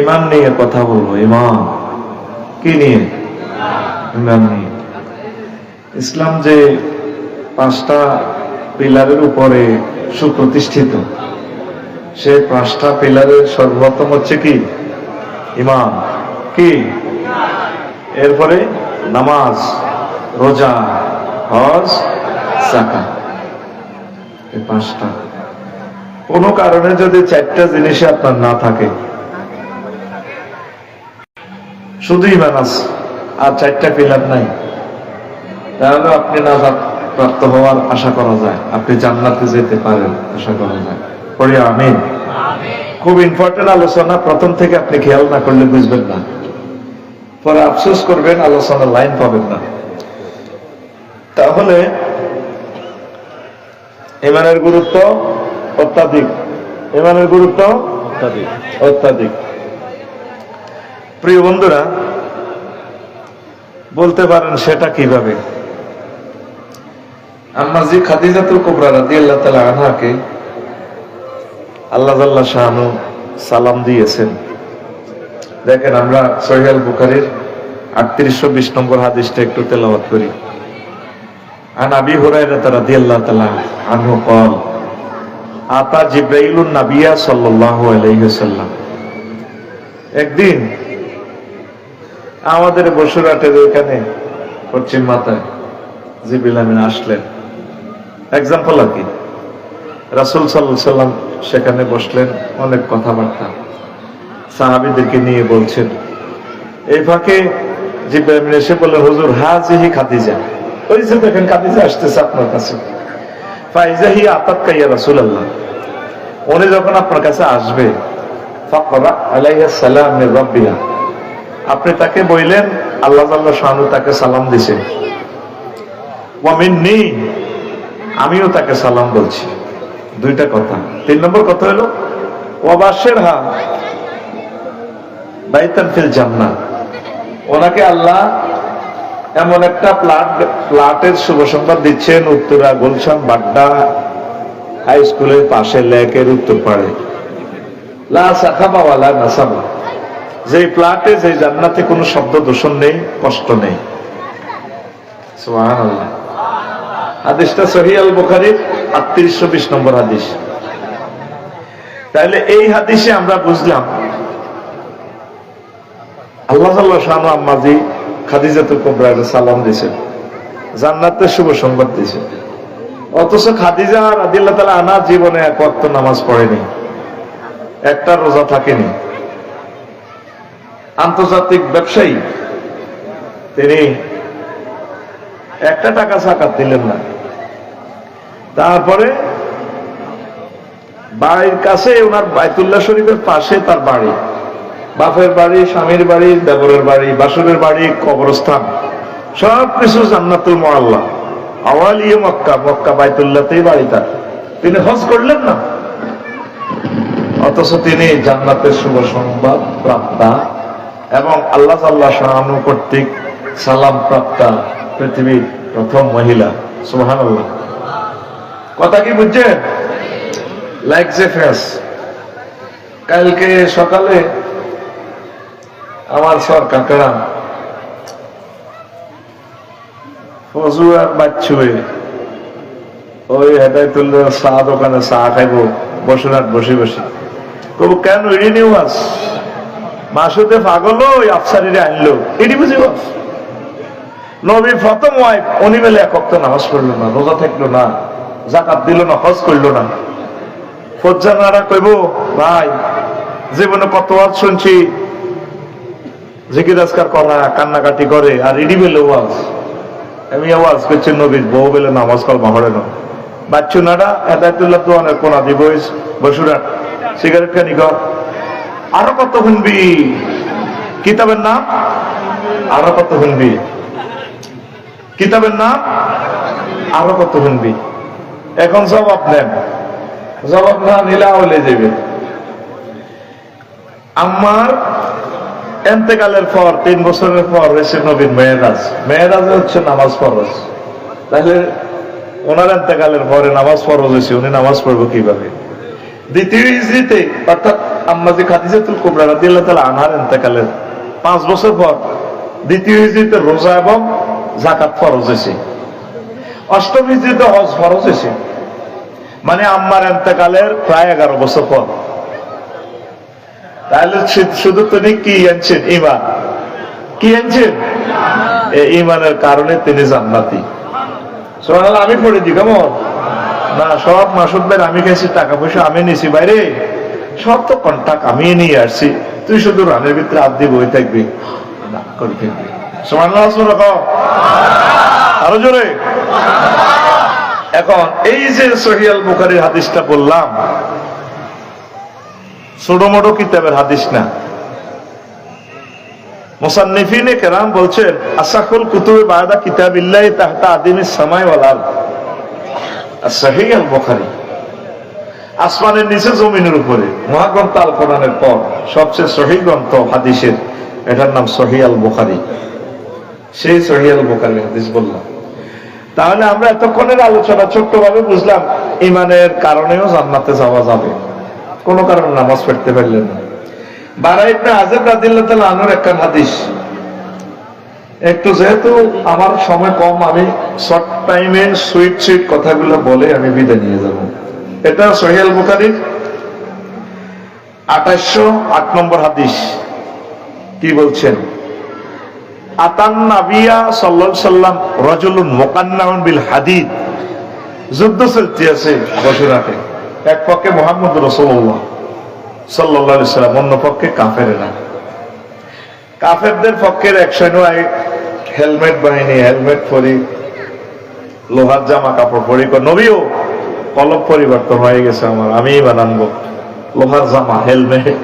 ইমান নিয়ে কথা বলবো। ইমান কি নিয়ে? ইমান নিয়ে। ইসলাম যে 5টা পিলারের উপরে সুপ্রতিষ্ঠিত, সে 5টা পিলারের সর্বপ্রথম হচ্ছে কি? ইমান। কি? এরপরে নামাজ, রোজা, হজ, যাকাত। এই 5টা। কোনো কারণে যদি 4টা জিনিসে আপনার না থাকে, শুধু ইমান আছে আর 4টা পিলার নাই, তাহলে আপনি নাজাত প্রাপ্ত হওয়ার আশা করা যায়, আপনি জান্নাতে যেতে পারেন আশা করা যায়। পড়ি আমিন। খুব ইম্পর্টেন্ট আলোচনা, প্রথম থেকে আপনি খেয়াল না করলে বুঝবেন না, পরে আফসোস করবেন, আলোচনার লাইন পাবেন না। তাহলে ইমানের গুরুত্ব অত্যাধিক। ইমানের গুরুত্ব অত্যাধিক। প্রিয় বন্ধুরা, বলতে পারেন সেটা কিভাবে? আম্মাজি খাদিজাতুল কুবরা রাদিয়াল্লাহু তাআলা আনহাকে আল্লাহ জাল্লা শাআনু সালাম দিয়েছেন। দেখেন, আমরা সহিহ আল বুখারীর 3820 নম্বর হাদিসটা একটু তেলাওয়াত করি। আন আবি হুরায়রা রাদিয়াল্লাহু তাআলা আনহু قال আতা জিবরাইলুন নাবিয়্যা সাল্লাল্লাহু আলাইহি ওয়াসাল্লাম। একদিন আমাদের বসুরহাটের ওখানে পশ্চিম মাথায় জিবরিল আমিন আসলেন। এক্সাম্পল আর কি, রাসূল সাল্লাল্লাহু আলাইহি ওয়াসাল্লাম সেখানে বসলেন, অনেক কথাবার্তা সাহাবীদেরকে নিয়ে বলছেন। এই ফাঁকে জিবরিল আমিন এসে বললেন, হুজুর হাজিহি খাদিজা, ওই যে দেখেন খাদিজা আসতেছে আপনার কাছে। ফাইজাহি আতাতকা ইয়া রাসূলুল্লাহ, উনি যখন আপনার কাছে আসবে, ফাকরা আলাইহিস সালাম মির রাব্বিহা, আপনি তাকে বললেন আল্লাহ জাল্লা শাআনু তাকে সালাম দিয়েছেন। ওয়া মিন্নি, আমিও তাকে সালাম বলছি। 2টা কথা। 3 নম্বর কথা হলো ওয়া বাশিরহা বাইতান ফিল জান্নাহ, ওনাকে আল্লাহ এমন একটা প্লাটের শুভ সংবাদ দিচ্ছেন উত্তরা গুলশান বাড্ডা হাই স্কুলের পাশে, লেকের উত্তর পাড়ে, লা সাখাবা ওয়ালা নাসাবা, যে প্লাটে, যে জান্নাতে কোনো শব্দ দূষণ নেই, কষ্ট নেই। সুবহানাল্লাহ। হাদিসটা সহিহ আল বুখারীর 3820 নম্বর হাদিস। তাহলে এই হাদিসে আমরা বুঝলাম আল্লাহ জাল্লা শাআনু আম্মাজি খাদিজাতুল কুবরাকে সালাম দিয়েছেন, জান্নাতের শুভ সংবাদ দিয়েছেন। অথচ খাদিজা রাদিয়াল্লাহু তাআলা আনহা জীবনে 1 ওয়াক্ত নামাজ পড়েনি, একটা রোজা থাকেনি। আন্তর্জাতিক ব্যবসায়ী, তিনি 1 টাকা যাকাত দিলেন না। তারপরে বাড়ির কাছে, ওনার বাইতুল্লাহ শরীফের পাশে তার বাড়ি, বাপের বাড়ি, স্বামীর বাড়ি, দেবরের বাড়ি, বাসুরের বাড়ি, কবরস্থান, সবকিছু জান্নাতুল মুআল্লা, আওয়ালিয়ে মক্কা, মক্কা বাইতুল্লাহতেই বাড়ি তার। তিনি হজ করলেন না, অথচ তিনি জান্নাতের শুভ সংবাদ প্রাপ্তা এবং আল্লাহ জাল্লা শাআনু কর্তৃক সালাম প্রাপ্তা পৃথিবীর প্রথম মহিলা। সুবহানাল্লাহ। কথা কি বুঝছেন? লাইক যে ফেস। কালকে সকালে আমার সর কাকারা ফজু আর বাচ্চুয়ে ওই হেদায়তুল্লাহ চা দোকানে চা খাইব, বসুরহাট বসে বসে কব, কেন ইডি নিউ আস মাসুদে পাগল ওই আফসারিরে আনলো, এটি বুঝি বাস। নবীর প্রথম ওয়াইফ, উনি বেলে 1 ওয়াক্ত নামাজ পড়লো না, রোজা থাকলো না, যাকাত দিল না, হজ করলো না। ফজ্জানারা কইব, ভাই জীবনে কত ওয়াজ শুনছি, জিকির আজকার করা, কান্নাকাটি করে, আর ইডি বেলে ওয়াজ। আমি আওয়াজ করছি নবীর বউ বেলে নামাজ কলমা পড়ে না। বাচ্চু নাডা হেদায়তুল্লাহ তো অনেক কোনা দিব বসুরহাট, সিগারেট খানি কর, আরো কত শুনবি, কিতাবের নাম আরো কত শুনবি, কিতাবের নাম আরো কত শুনবি। এখন জবাব নেন, জবাব না নিলে হলে যাবে। আমার এন্তেকালের পর 3 বছরের পর হয়েছে নবীর মেয়েরাজ। মেয়েরাজে হচ্ছে নামাজ ফরজ। তাহলে ওনার এন্তেকালের পরে নামাজ ফরজ হয়েছে, উনি নামাজ পড়বো কিভাবে? 2য় হিজরিতে, অর্থাৎ আম্মাজি খাদিজাতুল কুবরা রাদিয়াল্লাহু তাআলা আনহার ইন্তেকালের 5 বছর পর দ্বিতীয় হিজরিতে রোজা এবং যাকাত ফরজ হয়েছে, অষ্টম হিজরিতে হজ ফরজ হয়েছে, মানে আম্মার ইন্তেকালের প্রায় 11 বছর পর। তাহলে শুধু তিনি কি আনছেন? ঈমান। কি আনছেন? এই ঈমানের কারণে তিনি জান্নাতি। সুবহানাল্লাহ। আমি পড়ে দিই কেমন না, সব মাসুদ ভাই আমি খাইছি, টাকা পয়সা আমি নিছি, বাইরে সব তো কন্টাক্ট আমি নিয়ে আসছি, তুই শুধু রানের ভিতরে হাত দিয়ে বই থাকবি না করে থাকবি। সুবহানাল্লাহ। আরো জোরে। এখন এই যে সহিহ আল বুখারীর হাদিসটা বললাম, ছোট মোটো কিতাবের হাদিস না। মুসান্নিফিনে কেরাম বলছেন আসাহুল কুতুবে বাদা কিতাবিল্লাহি তাহতা আদিমিস সামাই ওয়াল আরদ। সহিহ আল বুখারী আসমানের নিচে জমিনের উপরে মহাগ্রন্থ আল কোরআনের পর সবচেয়ে সহিহ গ্রন্থ হাদিসের, এটার নাম সহিহ আল বুখারী। সেই সহিহ আল বুখারীর হাদিস বললাম। তাহলে আমরা এতক্ষণের আলোচনা ছোট্টভাবে বুঝলাম ঈমানের কারণেও জান্নাতে যাওয়া যাবে, কোন কারণে নামাজ পড়তে পারলেন না। বারা ইবনে আযিব রাদিয়াল্লাহু তাআলা আনহুর একটা হাদিস, একটু যেহেতু আমার সময় কম, আমি শর্ট টাইমে সুইট সুইট কথাগুলো বলে আমি বিদায় নিয়ে যাব। এটা সহিহ আল বুখারীর 2808 নম্বর হাদিস। কি বলছেন? আতান নাবিয়া সাল্লাল্লাহু আলাইহি সাল্লাম রাজুলুন মুকান্নাউন বিল হাদিদ। যুদ্ধ চলতে আছে বসরাতে, এক পক্ষে মুহাম্মদ রাসূলুল্লাহ সাল্লাল্লাহু আলাইহি সাল্লাম, অন্য পক্ষে কাফেররা। কাফেরদের পক্ষের এক সৈন্য হেলমেট বাহিনী, হেলমেট পরি, লোহার জামা কাপড় পরি, নবীও কলম পরিবর্তন হয়ে গেছে আমার, আমি বানাবো লোহার জামা হেলমেট।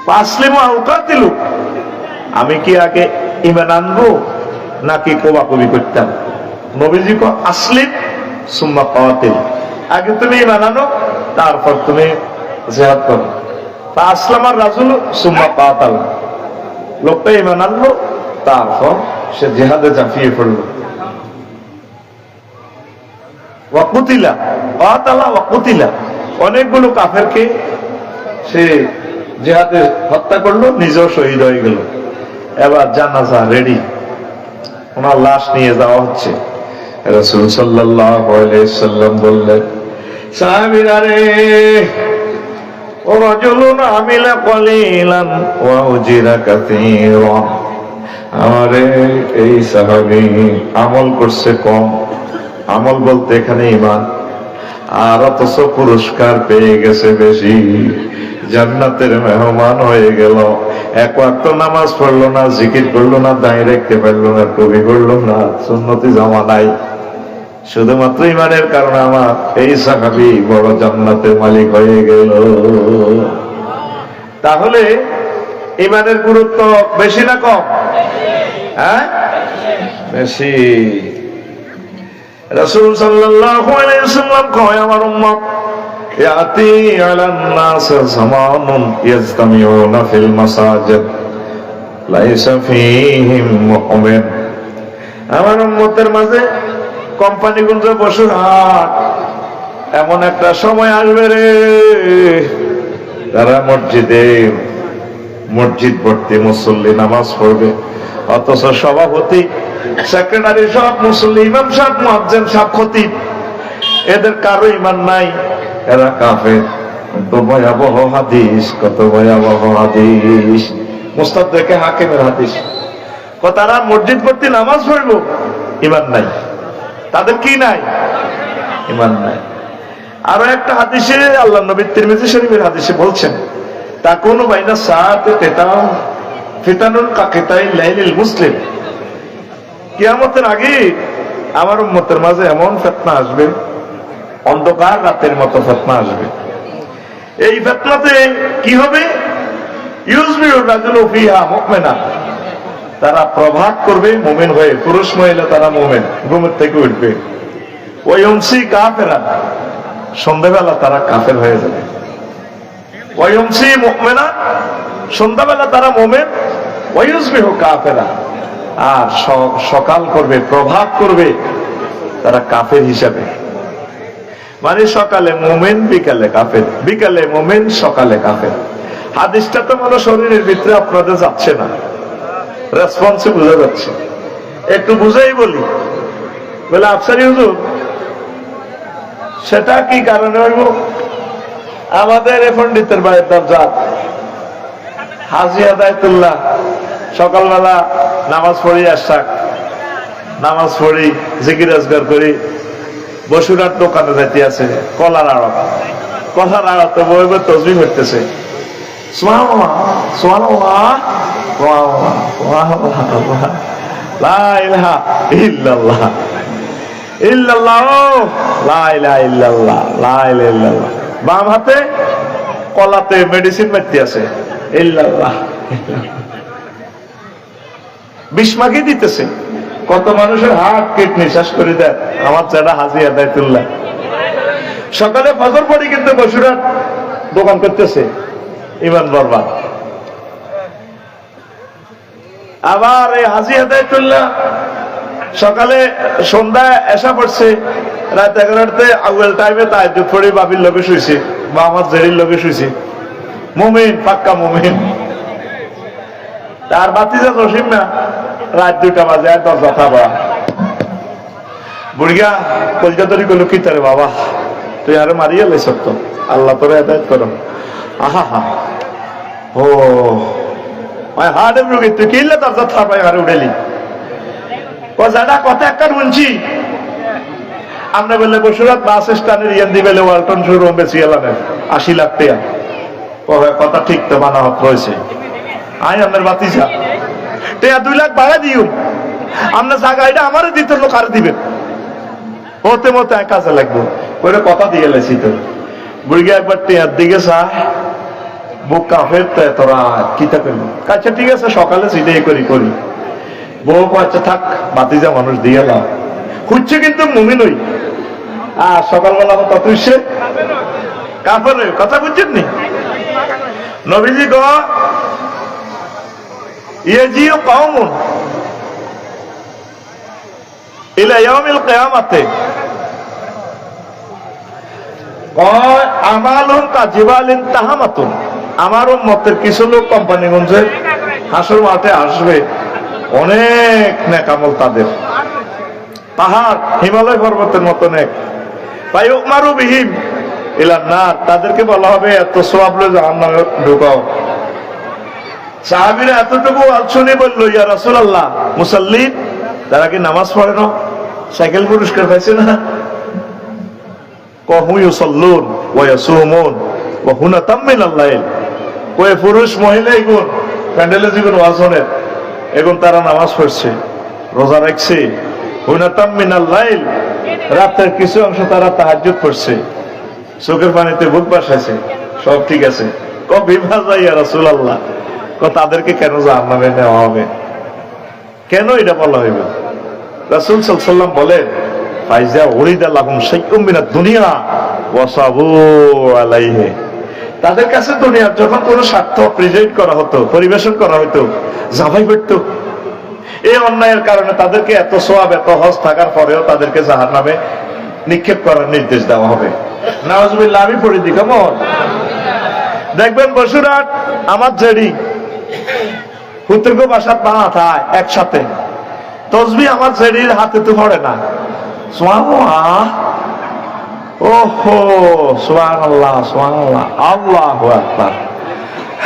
পাসলিমু আউকাতিলু, আমি কি আগে ঈমান আনবো নাকি কোবাকুবি করতাম? নবীজি কো আসলিম সুম্মা কাতিল, আগে তুমি ঈমান আনো তারপর তুমি জিহাদ করো। তা আসলামার রাজুল সুম্মা কাতাল, লোকটা ঈমান আনলো তারপর সে জিহাদে ঝাঁপিয়ে পড়লো। ওয়াকুতিলা কাতালা ওয়াকুতিলা, অনেকগুলো কাফেরকে সে জিহাদে হত্যা করলো, নিজেও শহীদ হয়ে গেল। এবার জানাজা রেডি, ওনার লাশ নিয়ে যাওয়া হচ্ছে। রাসূল সাল্লাল্লাহু আলাইহি সাল্লাম বললেন, সাহাবীরা রে, ও রাজুলুন আমিলা কলিলান ওয়া উজিরা কাসীরা, আমারে এই সাহাবী আমল করছে কম, আমল বলতে এখানে ঈমান, আর অথচ পুরস্কার পেয়ে গেছে বেশি, জান্নাতের মেহমান হয়ে গেল। এক ওয়াক্ত নামাজ পড়লো না, জিকির করলো না, দাঁড়িয়ে রাখতে পারলো না, টুপি করলো না, সুন্নতি জামা নাই, শুধুমাত্র ঈমানের কারণে আমার এই সাহাবী বড় জান্নাতের মালিক হয়ে গেল। তাহলে ঈমানের গুরুত্ব বেশি না কম? হ্যাঁ, বেশি। রাসূল সাল্লাল্লাহু আলাইহি ওয়াসাল্লাম কয়, আমার উম্মত ইয়াতি আলান নাস জামানুন ইয়াজতামিউনা ফিল মাসাজিদ লাইসা ফীহিম মুমিন, আমার উম্মতের মাঝে কোম্পানিগঞ্জ বসুরহাট এমন একটা সময় আসবে রে, তারা মসজিদ ভর্তি মুসল্লি নামাজ পড়বে, অথচ সভাপতি, সেক্রেটারি সব মুসল্লি, ইমাম সাহেব, মুয়াজ্জিন সাহেব, খতিব, এদের কারো ঈমান নাই, এরা কাফের। কত ভয়াবহ হাদিস, কত ভয়াবহ হাদিস। মুস্তাদরাকে হাকিমের হাদিস। তারা মসজিদ ভর্তি নামাজ পড়বো, ঈমান নাই, তাদের কি নাই? ঈমান নাই। আরো একটা হাদিসে আল্লাহর নবী তিরমিজি শরীফের হাদিসে বলছেন, তাকুনু বাইনা সাআতি ফিতানুন কাকিতাই লাইলিল মুসলিম, কিয়ামতের আগে আমার উম্মতের মাঝে এমন ফিতনা আসবে, অন্ধকার রাতের মতো ফিতনা আসবে। এই ফিতনাতে কি হবে? ইউজবিউর রাজুলু ফিহা মুমিনা, তারা প্রভাত করবে মুমিন হয়ে, পুরুষ মহিলা তারা মুমিন, ঘুমের থেকে উঠবে। ওয়ায়ুমসি কাফেরা, সন্ধ্যাবেলা তারা কাফের হয়ে যাবে। ওয়ায়ুমসি মুমিনা, সন্ধ্যাবেলা তারা মুমিন, ওয়ায়ুসবিহু কাফেরা, আর সকাল করবে, প্রভাত করবে তারা কাফের হিসাবে। মানে সকালে মুমিন বিকালে কাফের, বিকালে মুমিন সকালে কাফের। হাদিসটা তো মনে শরীরের ভিতরে আপনাদের যাচ্ছে না, রেসপন্সে বোঝা যাচ্ছে। একটু বুঝেই বলি, বলে আফসারি হুজুর সেটা কি কারণে হইব? আমাদের এ পণ্ডিতের বাড়ির দরজা হাজী হেদায়েতুল্লাহ সকালবেলা নামাজ পড়ি, আশাক নামাজ পড়ি, জিকির আজগার করি, বসুরার দোকানে যাইতে আছে, কলার আড়ত, কলার আড়তে বই বই তসবিহ করতেছে, সুবহানাল্লাহ সুবহানাল্লাহ সুবহানাল্লাহ সুবহানাল্লাহ লা ইলাহা ইল্লাল্লাহ ইল্লাল্লাহ লা ইলাহা ইল্লাল্লাহ লা ইলাহা ইল্লাল্লাহ। বাম হাতে কলাতে মেডিসিন মারতে আছে, ইল্লাল্লাহ বিস্মাকি দিতেছে। কত মানুষের হার্ট কিডনি শেষ করে দেয়। আমার চেহারা হাজী হেদায়েতুল্লাহ সকালে ফজর পড়ি কিন্তু বসুরার দোকান করতেছে, ইমান বরবাদ। আবার এই হাজী হেদায়েতুল্লাহ সকালে সন্ধ্যায় এসা পড়ছে, রাত 11টাতে আউয়াল টাইমে তাহাজ্জুদ পড়ি বাবির লগে শুইছে বা আমার জেরির লগে শুইছে। মুমিন, পাক্কা মুমিন। তার বাতিজা জসিম না, রাত 2টা বাজে আর দরজা থাবা। বুড়িয়া কলকাতারি কইল, কি তারে বাবা তুই আরো মারিয়ে লাই সত্য, আল্লাহ তোরে হেদায়েত করো। আহা হা ও হাড়ে রোগী, তুই কিনলে দরজা থাপাই আরে উঠেলি যাটা কথা একটা শুনছি। আমরা বললে বসুরাত বাস স্ট্যান্ডের ইয়ান দিবে ওয়ালটন শোরুম বেশি এলাম 80 লাখ টাকা। কথা ঠিক তো মানা হত রয়েছে। আই আপনার বাতিজা টেয়া 2 লাখ বাড়া দিও, আপনার জায়গা এটা আমারে দিতে লোক আর দিবেন, হতে মতে কাজে লাগবো ওইটা কথা দিয়ে লেছি। তো বুড়িয়া একবার টেয়ার দিকে চায়, বুক কাফের তো তোরা কিতা করবো। আচ্ছা ঠিক আছে, সকালে সেটাই করি করি। বউ আচ্ছা থাক, বাতিজা মানুষ দিয়ে লাও খুঁজছে কিন্তু মুমিন হই। আর সকালবেলা কত হইছে কাফের কথা বুঝছেন নি? নবীজি গ ইয়াজিউ কওমুন ইলা ইয়াউমিল কিয়ামাতে কয় আমালুন কাজিবালিন তাহামাতুন। আমার উম্মতের কিছু লোক কোম্পানিগঞ্জে হাসর মাঠে আসবে, অনেক নেক আমল তাদের, পাহাড় হিমালয় পর্বতের মতো নেক। ফায়ুমারু বিহিম ইলান নার, তাদেরকে বলা হবে এত সওয়াব লয়ে জাহান্নামে ঢুকাও। সাহাবীরা এতটুকু আলোচনা বলল, ইয়া রাসূলুল্লাহ মুসাল্লি, তারা কি নামাজ পড়ে না? সাইকেল পুরস্কার পাইছে না? কহু ইউসাল্লুন ওয়া ইয়াসুমুন ওয়া হুনাতাম মিনাল লাইল। কয় পুরুষ মহিলা এগুন প্যান্ডেলে জীবন ওয়াজনের এখন তারা নামাজ পড়ছে, রোজা রাখছে, হুনাতাম মিনাল লাইল, রাতের কিছু অংশ তারা তাহাজ্জুদ পড়ছে, চোখের পানিতে বুক বাসাইছে, সব ঠিক আছে। বিভাজা ইয়া রাসূলুল্লাহ, তাদেরকে কেন জাহান্নামে নেওয়া হবে? কেন এটা বলা হইবে? রাসূল সাল্লাল্লাহু আলাইহি ওয়াসাল্লাম বলেন, ফাইজা উরিদা লাহুম শাইউম মিনাদ দুনিয়া ওয়াসাবু আলাইহি। তাদের কাছে দুনিয়ার যখন কোনো স্বার্থ প্রেজেন্ট করা হতো, পরিবেশন করা হতো, জামাই পড়তো, এই অন্যায়ের কারণে তাদেরকে এত সওয়াব এত হজ থাকার পরেও তাদেরকে জাহান্নামে নিক্ষেপ করার নির্দেশ দেওয়া হবে। নাউজুবিল্লাহ। আমি পড়ে দিই, কেমন দেখবেন বসুরাট আমার জেডি হুতুর্গ বাসার পানা থায় একসাথে, তসবি আমার জেডির হাতে তো পড়ে না। সুবহানাল্লাহ, ওহো সুবহানাল্লাহ সুবহানাল্লাহ, আল্লাহু আকবার,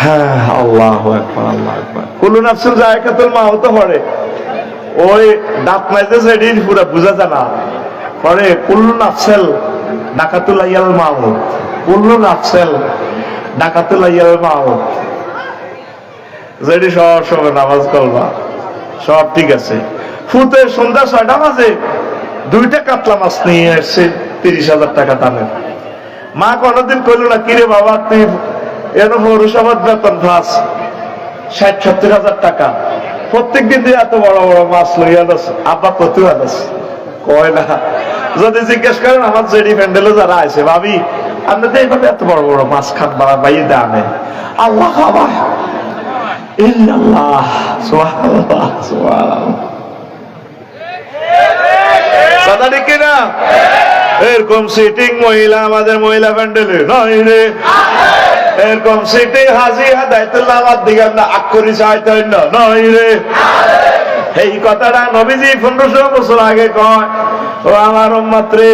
হ্যাঁ আল্লাহু আকবার আল্লাহু আকবার। কুল্লু নাফসিন যায়কাতুল মাউত পড়ে, ওই দাঁত মাইতে জেডির পুরো বুঝা যায় না, পরে কুল্লু নাফসেল ডাকাতুল আইয়াল মাউত, কুল্লু নাফসেল ডাকাতুল আইয়াল মাউত। জেডি সব সময় নামাজ করবা, সব ঠিক আছে। ফুতে সন্ধ্যা 6টা বাজে 2টা কাতলা মাছ নিয়ে আসছে 30,000 টাকা দামের। মা কোনদিন কইল না, কিরে বাবা তুই এর পৌরসভার বেতন পাস 60-70,000 টাকা, প্রত্যেকদিন দিয়ে এত বড় বড় মাছ লইয়া যাস, আব্বা কত আনাস? কয় না। যদি জিজ্ঞেস করেন আমার জেডি প্যান্ডেলে যারা আছে, ভাবি আপনি তো এইভাবে এত বড় বড় মাছ খান বাড়া বাইয়ে দামে, আল্লাহ খাবার ইল্লাল্লাহ সুবহানাল্লাহ সুবহানাল্লাহ। কথা ঠিক না? এরকম সিটিং মহিলা আমাদের মহিলা প্যান্ডেলে নাই রে। এরকম সিটিং হাজি হাদায়তুল্লাহ আমার দিকে আমরা আক্ষরি চাইতে না নাই রে। এই কথাটা নবীজি 1500 বছর আগে কয়। ও আমার উম্মত রে,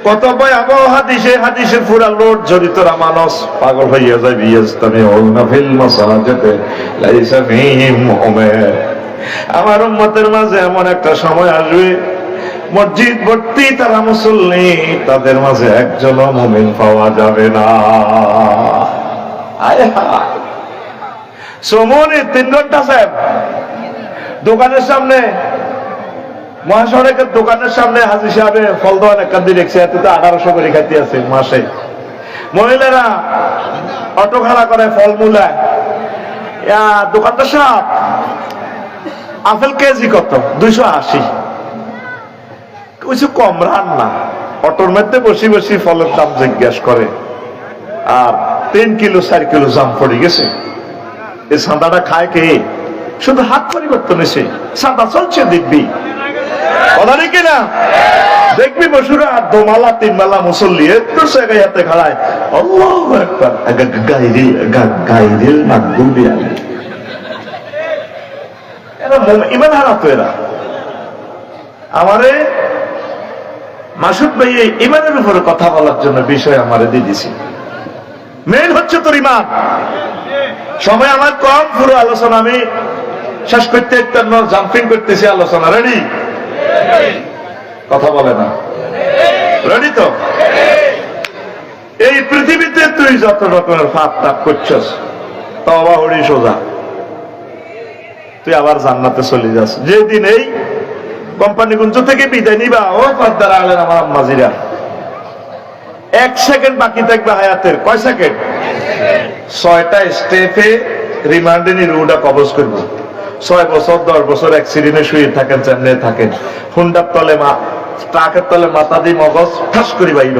কত ভয়াবহ হাদিসে হাদিসের পুরা লোড জড়িতরা মানুষ পাগল হইয়া যায়। ইয়াস্তামিউনা ফিল মাসাজিদে লাইসা ফীহিম মুমিন। আমার উম্মতের মাঝে এমন একটা সময় আসবে, মসজিদ ভর্তি তারা মুসল্লি, তাদের মাঝে একজনও মুমিন পাওয়া যাবে না। আয় হায়, সমনে 3 ঘন্টা সাহেব দোকানের সামনে, মহাসড়কের দোকানের সামনে হাজি সাহেবে ফল দোকান একান্দি রেখেছে, এত তো 1800 করে খাইতে আছে মাসে। মহিলারা অটো ভাড়া করে ফল মূলায়। দোকানদার সাহেব আপেল কেজি কত? 280। কিছু কম রান না। অটোর মধ্যে বসে বসে ফলের দাম জিজ্ঞাসা করে, আর 3 কিলো 4 কিলো জাম পড়ে গেছে। এই সাদাটা খায় কে? শুধু হাত পরিবর্তন এসে সাদা চলছে, দেখবি কথা নাকি না? দেখবি বসুরা 2 মালা 3 মালা মুসল্লি একটু জায়গায় হাতে খাড়ায়, আল্লাহু আকবার, গাইরিল মাগদুবি আলাইহিম। এরা ইমান হারাতো। এরা আমারে মাসুদ ভাই এই ইমানের উপরে কথা বলার জন্য বিষয় আমারে দিয়ে দিছি। মেন হচ্ছে তোর ইমান। সময় আমার কম, পুরো আলোচনা আমি শেষ করতে একটা জাম্পিং করতেছি। আলোচনা রেডি? কথা বলে না, রেডি তো? এই পৃথিবীতে তুই যত রকমের ফাঁক তাপ করছস, তওবা হরি সোজা, তুই আবার জান্নাতে চলে যাস। যেদিন এই কোম্পানিগঞ্জ থেকে বিদায় নিবা, ও পর্দার আলেন আমার আম্মাজিরা, 1 সেকেন্ড বাকি থাকবে হায়াতের। কয় সেকেন্ড? 6টা স্টেপে রিমান্ডে নিয়ে রুটা কবজ করবো। 6 বছর 10 বছর অ্যাক্সিডেন্টে শুয়ে থাকেন, চেন্নাই থাকেন, হুন্ডার তলে ট্রাকের তলে মাথা দিয়ে মগজ ঠাস করি বাইল।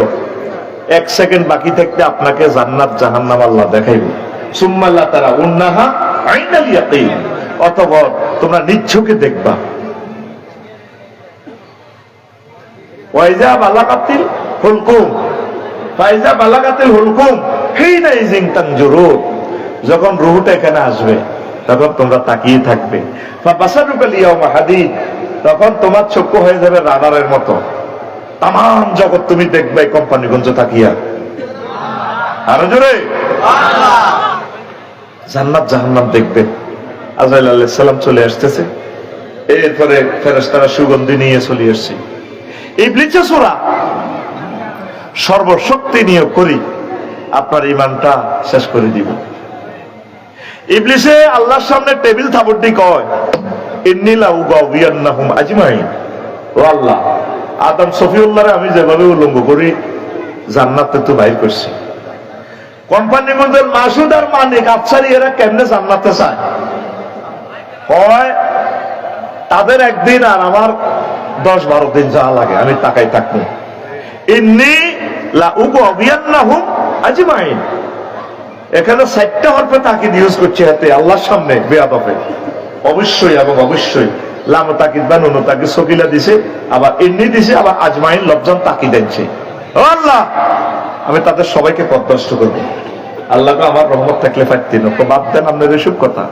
1 সেকেন্ড বাকি থাকতে আপনাকে জান্নাত জাহান্নাম আল্লাহ দেখাইব। সুম্মাল্লাহ তারা উন্নাহা আইনাল ইয়াকিন, অতঃপর তোমরা নিচ্ছকে দেখবা। ওয়াইজা বালাকাতিল হুলকুম, ফাইজা বালাকাতিল হুলকুম হিনা ইজিন তানজুরুন, যখন রূহটা এখানে আসবে তখন তোমরা তাকিয়ে থাকবে। ফাবাসারুকাল ইয়াউমা হাদিদ, তখন তোমার চক্ষু হয়ে যাবে রাডারের মতো। তামাম জগৎ তুমি দেখবে কোম্পানিগঞ্জ তাকিয়া। আরো জোরে সুবহানাল্লাহ। জান্নাত জাহান্নাম দেখবে। আজরাইল আলাইহিস সালাম চলে আসতেছে, এরপরে ফেরেশতারা সুগন্ধি নিয়ে চলে আসছে। ইবলিসের সূরা সর্বশক্তি নিয়োগ করি আপনার ঈমানটা শেষ করে দিব। ইবলিসে আল্লাহর সামনে টেবিল থাপড়টি কয়, ইন্নী লা উগাউবিয়ান্নাহুম আজমাইন। ও আল্লাহ, আদম সফিউল্লাহরে আমি যেভাবে উলঙ্গ করি জান্নাতে তো বাইর করছি, কোম্পানিগঞ্জের মাসুদ আর মানিক আফসারি এরা কেমনে জান্নাতে চায়? হয় তাদের একদিন আর আমার 10-12 দিন যা লাগে আমি তাকাই থাকবো। ইন্নী লা উগাউবিয়ান্নাহুম আজমাইন, এখানে 4টা হরফে তাকিদ ইউজ করছে হাতে আল্লাহর সামনে বেয়াদবে। অবশ্যই এবং অবশ্যই লাম তাকিদ বা নুন তাকিদ সকিলা দিছে, আবার ইন্নি দিছে, আবার আজমাইন লফজান তাকিদ দিচ্ছে। ও আল্লাহ, আমি তাদের সবাইকে পথভ্রষ্ট করবো। আল্লাহকে আমার রহমত থাকলে পারতেন, তো বাদ দেন আপনার এসব কথা।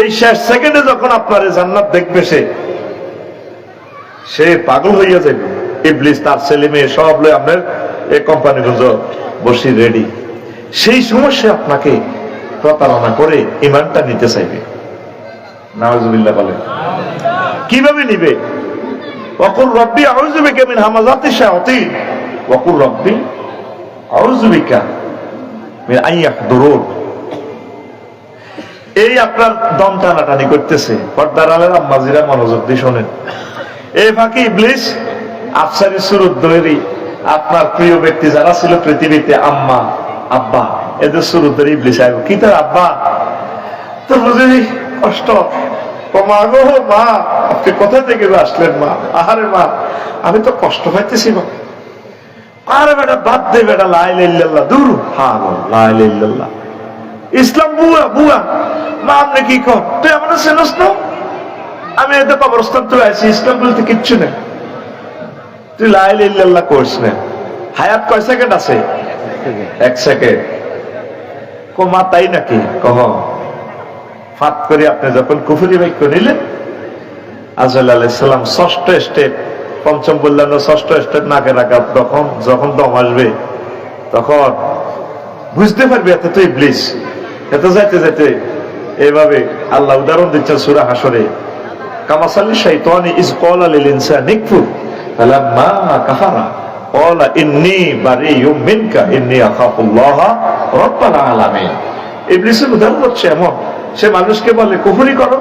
এই শেষ সেকেন্ডে যখন আপনার জান্নাত দেখবে সে পাগল হইয়া যাবে। ইবলিস তার ছেলে মেয়ে সব লয়ে আপনার এই কোম্পানিগঞ্জ বসি রেডি। সেই সমস্যা আপনাকে প্রতারণা করে ইমানটা নিতে চাইবে। নাউজুবিল্লাহ বলেন। কিভাবে নিবে? ওয়াকুল রব্বি আউযু বিকা মিন হামাযাতিশ শায়াতিন ওয়াকুল রব্বি আউযু বিকা মিন আন ইয়াহদুরুন। এই আপনার দম টানাটানি করতেছে, পর্দার আলের আম্মাজিরা মনোযোগ দিয়ে শোনেন। এই ফাঁকি ইবলিস আফসারি সুরত তৈরি আপনার প্রিয় ব্যক্তি যারা ছিল পৃথিবীতে, আম্মা আব্বা, এদের শুরু ধরে ইবলিস আইব। কি তোর আব্বা তো বুঝি কষ্ট, মা গো মা, আপনি কোথা থেকে আসলেন মা? আহারে মা, আমি তো কষ্ট পাইতেছি মা। আরে বেটা বাদ দে বেটা, লা ইলাহা ইল্লাল্লাহ, দূর হা লা ইলাহা ইল্লাল্লাহ, ইসলাম বুয়া বুয়া। মা আপনি কি কর? তুই আমার চেনস না? আমি এতে কবরস্থান তো আছি, ইসলাম বলতে কিচ্ছু নেই। তুই লা ইলাহা ইল্লাল্লাহ করিস না, হায়াত কয় সেকেন্ড আছে? 1 সেকেন্ড। মা তাই নাকি? কহ ফাত করে আপনি যখন কুফরি বাক্য নিলেন, আজরাইল আলাইহিস সালাম ষষ্ঠ স্টেপ, পঞ্চম বললেন ষষ্ঠ স্টেপ নাকে রাখা, যখন দম আসবে তখন বুঝতে পারবি এত তো ইবলিস। এত যাইতে যাইতে এইভাবে আল্লাহ উদাহরণ দিচ্ছেন সূরা হাসরে, কামাসালি শাইতানি ইজ ক্বালা লিল ইনসানি ইকফুর ফালাম্মা কাফারা ক্বালা ইন্নী বারিয়ুম মিনকা ইন্নী আখাফুল্লাহ রাব্বাল আলামিন। ইবলিসের উদাহরণ হচ্ছে এমন, সে মানুষকে বলে কুফরি করো,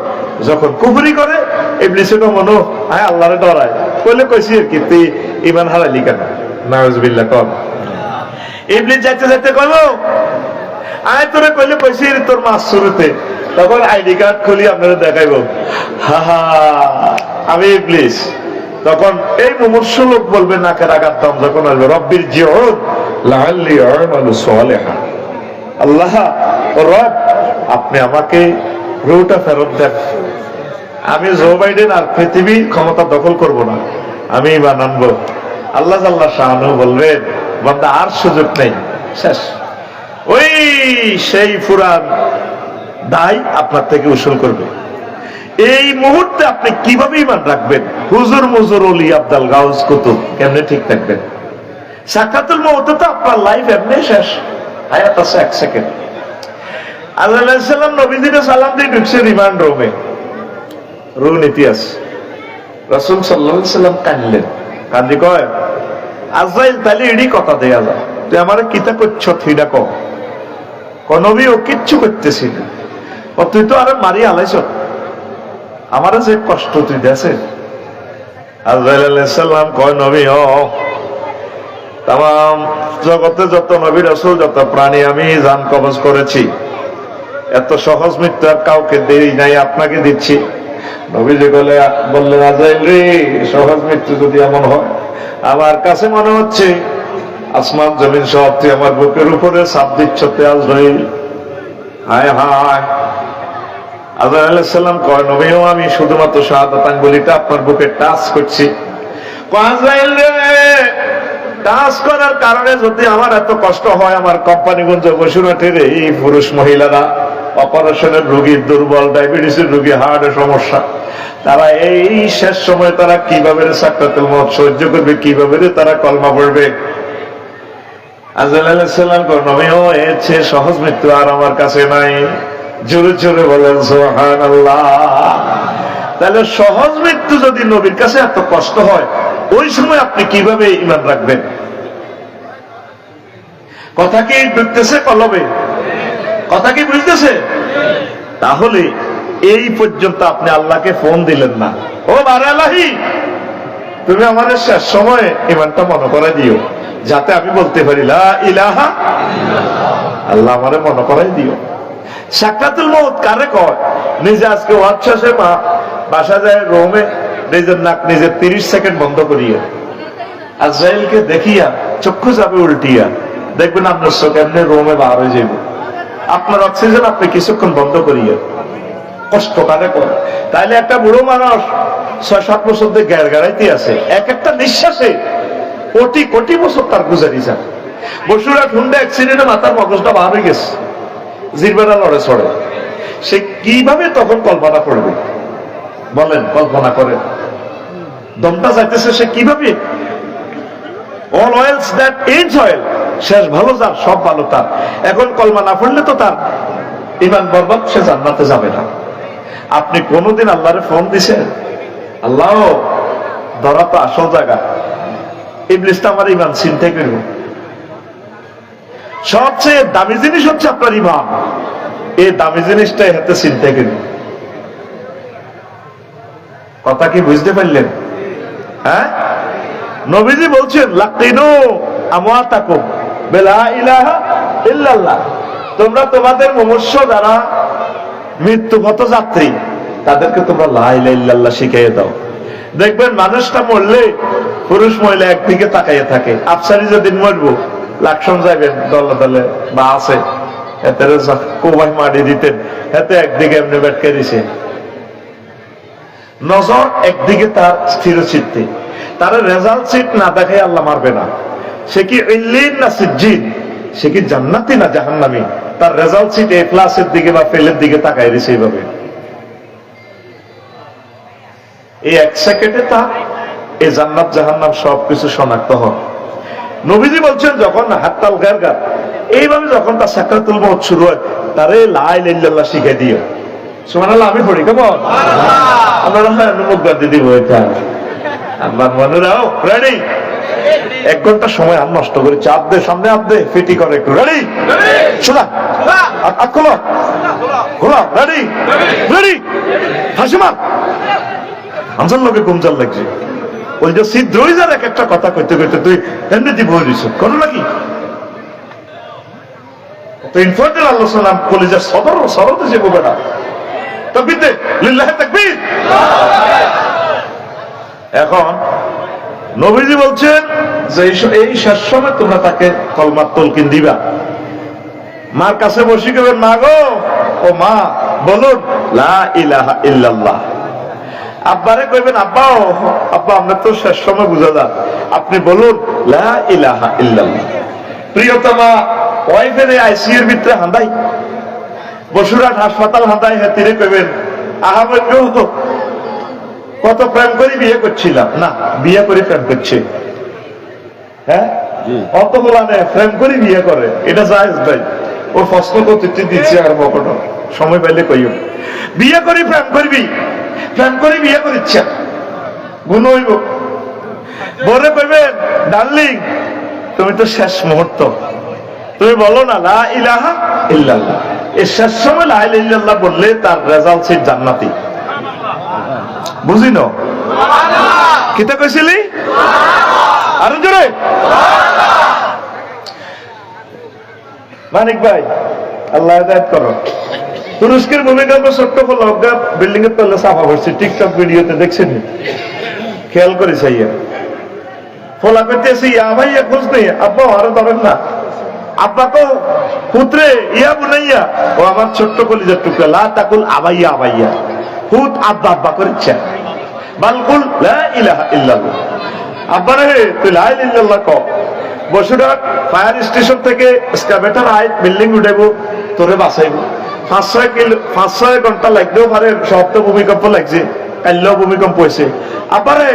যখন কুফরি করে ইবলিসের মনো আয় আল্লাহরে ডরায়, কইলে কইছি আর কি তুই ঈমান হারাইলি কেন? নাউজুবিল্লাহ। কম ইবলিস যাইতে যাইতে কইবো আয় তোরে কইলে কইছি তোর মাস শুরুতে, তখন আইডি কার্ড খুলি আপনারা দেখাইবো, হা হা আমি ইবলিস। তখন এই মুমূর্ষ লোক বলবে নাকের আঘাত দম যখন আসবে, রব্বির জিউদ লাআল্লি আ'মালু সালিহান, আল্লাহ রব আপনি আমাকে রুটা ফেরত দেন, আমি জো বাইডেন আর পৃথিবীর ক্ষমতা দখল করব না, আমি ঈমান আনবো। আল্লাহ জাল্লা শাআনহু বলবেন বান্দা আর সুযোগ নেই, শেষ। ওই সেই ফুরান দায় আপনার থেকে উসুল করবে। এই মুহূর্তে আপনি কিভাবে ঈমান রাখবেন? হুজুর মুজুর ওলি আব্দুল গাউস কুতুব কেমনে ঠিক থাকবেন? সাকাতুল মউত তো আপনার লাইফ এমনি শেষ, হায়াত আছে 1 সেকেন্ড। আল্লাহ আলাইহিস সালাম নবীজিকে সালাম দিয়ে ঢুকছে রিমান্ড রুমে, রুন ইতিহাস। রাসূল সাল্লাল্লাহু আলাইহি সাল্লাম কাঁদলেন, কাঁদি কয় আজরাইল তাহলে এডি কথা দেয়া যায়, তুই আমারে কিতা করছ থিডা কও। নবী ও কিচ্ছু করতেছি না, ও তুই তো আরে মারি আলাইছ, আমারে যে কষ্ট তুই দেছে। আজরাইল আলাইহিস সালাম কয় নবী ও তাম জগতে যত নবী রাসূল যত প্রাণী আমি জান কবজ করেছি, এত সহজ মৃত্যু আর কাউকে দেই নাই, আপনাকে দিচ্ছি। নবীজি বললেন আজরাইল রে, সহজ মৃত্যু যদি এমন হয়, আমার কাছে মনে হচ্ছে আসমান জমিন সব তুই আমার বুকের উপরে চাপ দিচ্ছ আজরাইল। হায় হায়। আজরাইল আলাইহিস সালাম কয় নবীও আমি শুধুমাত্র শাহাদাত আঙ্গুলিটা আপনার বুকে টাচ করছি। আজরাইল রে, টাচ করার কারণে যদি আমার এত কষ্ট হয়, আমার কোম্পানিগঞ্জ বসুরহাটের এই পুরুষ মহিলারা অপারেশনের রোগী, দুর্বল ডায়াবেটিসের রোগী, হার্টের সমস্যা, তারা এই শেষ সময় তারা কিভাবে সাকরাতুল মউত সহ্য করবে, কিভাবে তারা কলমা পড়বে। আজরাইল আলাইহিস সালাম নবীও এর চেয়ে সহজ মৃত্যু আর আমার কাছে নাই। জোরে জোরে বলেন সুবহানাল্লাহ। তাহলে সহজ মৃত্যু যদি নবীর কাছে এত কষ্ট হয়, ওই সময় আপনি কিভাবে ঈমান রাখবেন? কথা কি বুঝতেছে কলবে? কথা কি বুঝতেছে? তাহলে এই পর্যন্ত আপনি আল্লাহকে ফোন দিলেন না, ও বারে আল্লাহি তুমি আমাদের শেষ সময়ে ঈমানটা মনে করে দিও, যাতে আমি বলতে পারি লা ইলাহা ইল্লাল্লাহ। আল্লাহ আমারে মনে করাই দিও। সাকরাতুল মউত কারে কয়? নিজে আজকে ওয়াজ শেষে বাসা যায় রুমে নিজের নাক নিজে 30 সেকেন্ড বন্ধ করিয়া আজরাইলকে দেখিয়া চক্ষু যাবে উল্টিয়া, দেখবেন আপনার চোখ এমনি রুমে বার হয়ে যাবে, আপনার অক্সিজেন আপনি কিছুক্ষণ বন্ধ করিয়া। কষ্ট কারে করে? তাইলে একটা বুড়ো মানুষ 6-7 বছর ধরে গাড়াইতে আছে, এক একটা নিঃশ্বাসে কোটি কোটি বছর তার গুজারি যায়। বসুরহাট হুন্ডা অ্যাক্সিডেন্টে মাথার মগজটা বার হয়ে গেছে, জিরবেরা লড়ে ছড়ে, সে কিভাবে তখন কল্পনা করবে? বলেন, কল্পনা করেন, দমটা যাইতেছে সে কিভাবে? All oils that as oil, শেষ ভালো যার সব ভালো তার। এখন কলমা না পড়লে তো তার ঈমান বরবাদ, সে জান্নাতে যাবে না। আপনি কোনদিন আল্লাহরে ফোন দিছেন? আল্লাহ ধরা তো আসল জায়গা, ইবলিসটা আমার ঈমান চিন্তা করব। সবচেয়ে দামি জিনিস হচ্ছে আপনার ঈমান, এই দামি জিনিসটাই হাতে চিন্তা করব। কথা কি বুঝতে পারলেন? হ্যাঁ, নবীজি বলছেন লাকিনু আমওয়াতাকুম বিলা ইলাহা ইল্লাল্লাহ, তোমরা তোমাদের মুমূর্ষ যারা মৃত্যুগত যাত্রী তাদেরকে তোমরা লা ইলাহা ইল্লাল্লাহ শিখিয়ে দাও। দেখবেন মানুষটা মরলে পুরুষ মহিলা একদিকে তাকাইয়ে থাকে। আফসারি যেদিন মরবো লাকসম যাবেন দলে দলে বা আছে এতে কোবাই মারি দিতেন, এতে একদিকে এমনি বেটকে দিছে, নজর একদিকে তার স্থির চিত্তে। তার রেজাল্ট সিট না দেখাই আল্লাহ মারবে না। সে কি ইল্লিন না সিজ্জিন, সে কি জান্নাতি না জাহান্নামী, তার রেজাল্ট সিট এ প্লাসের দিকে বা ফেলের দিকে তাকাই দিছে এইভাবে। এই এক সেকেন্ডে তা এই জান্নাত জাহান্নাম সবকিছু শনাক্ত হয়। নবীজি বলছেন যখন হাত্তাল গারগার এইভাবে যখন তার সাকরাতুল মউত শুরু হয়, তারে লা ইলাহা ইল্লাল্লাহ শিখিয়ে দিও। সুবহানাল্লাহ, আমি পড়ি কেমন আপনারা মুখ বাদ দিব। এটা আল্লাহর মানুষরাও রেডি, 1 ঘন্টা সময় আর নষ্ট করে চাপ দে, সামনে হাত দে, ফিটি করে একটু রেডি, সোজা হাত খোলো, খোলো, রেডি রেডি, হাসি মার। আমজার লোকে গুমজাল লাগছে, ওই যে ছিদ্রই যার এক একটা কথা কইতে কইতে তুই এমনি দিব দিস করো নাকি? তো ইনফর্টের আল্লাহ সাল্লাম কলিজার সদর সরতে যে বলবে না তাকবীর দে, লিল্লাহি তাকবীর। এখন নবীজি বলছেন যে এই শেষ সময় তোমরা তাকে কলমার তলকিন দিবা। মার কাছে বসে গেবেন, মা গো, ও মা বলুন লা ইলাহা ইল্লাল্লাহ। আব্বারে কইবেন, আব্বা ও আব্বা, আমরা তো শেষ সময় বুঝা যা, আপনি বলুন লা ইলাহা ইল্লাল্লাহ। প্রিয়তমা ওয়াইফের আইসিইউর ভিতরে হাঁদাই, বসুরহাট হাসপাতাল হাঁদাই, হেতিরে কইবেন, আহমেদ গো, কত প্রেম করে বিয়ে করছিলাম, না বিয়ে করে প্রেম করছে, হ্যাঁ অত বলা নেই, প্রেম করে বিয়ে করে, এটা জায়েজ ভাই। ও ফসল করতে দিচ্ছে আর বকট সময় পাইলে কইও, বিয়ে করি প্রেম করবি, প্রেম করে বিয়ে করিচ্ছে গুণ হইব। বলে কইবেন, ডার্লিং তুমি তো শেষ মুহূর্ত, তুমি বলো না লা ইলাহা ইল্লাল্লাহ। এই শেষ সময় লা ইলাহা ইল্লাল্লাহ বললে তার রেজাল্ট সে জান্নাতি। বুঝিনো কিতা কইছিলি? আরো জোরে। মানিক ভাই, আল্লাহ হেদায়েত করো। তুরস্কের ভূমিকম্প ছোট্ট ফলকা বিল্ডিং এর তলে চাপা পড়ছে, টিকটক ভিডিওতে দেখছেন, খেয়াল করে চাইয়া ফলা করতেছি, ইয়া ভাইয়া খোঁজ নেই, আব্বা আরো ধরেন না, আব্বা তো পুত্রে ইয়া বুনাইয়া, ও আমার ছোট্ট কলিজার টুকরা, লা তাকুল আবাইয়া আবাইয়া, হুত আব্বা আব্বা করিচ্ছে, বালকুল লা ইলাহা ইল্লাল্লাহ। আব্বা রে তুই লা ইলাহা ইল্লাল্লাহ ক। বসুরহাট ফায়ার স্টেশন থেকে স্ক্যাভেটার আই বিল্ডিং উঠাইবো, তোরে বাঁচাইবো। 5-6 ঘন্টা লাগলেও পারে, সব তো ভূমিকম্প লাগছে, কাল্লেও ভূমিকম্প হয়েছে। আব্বা রে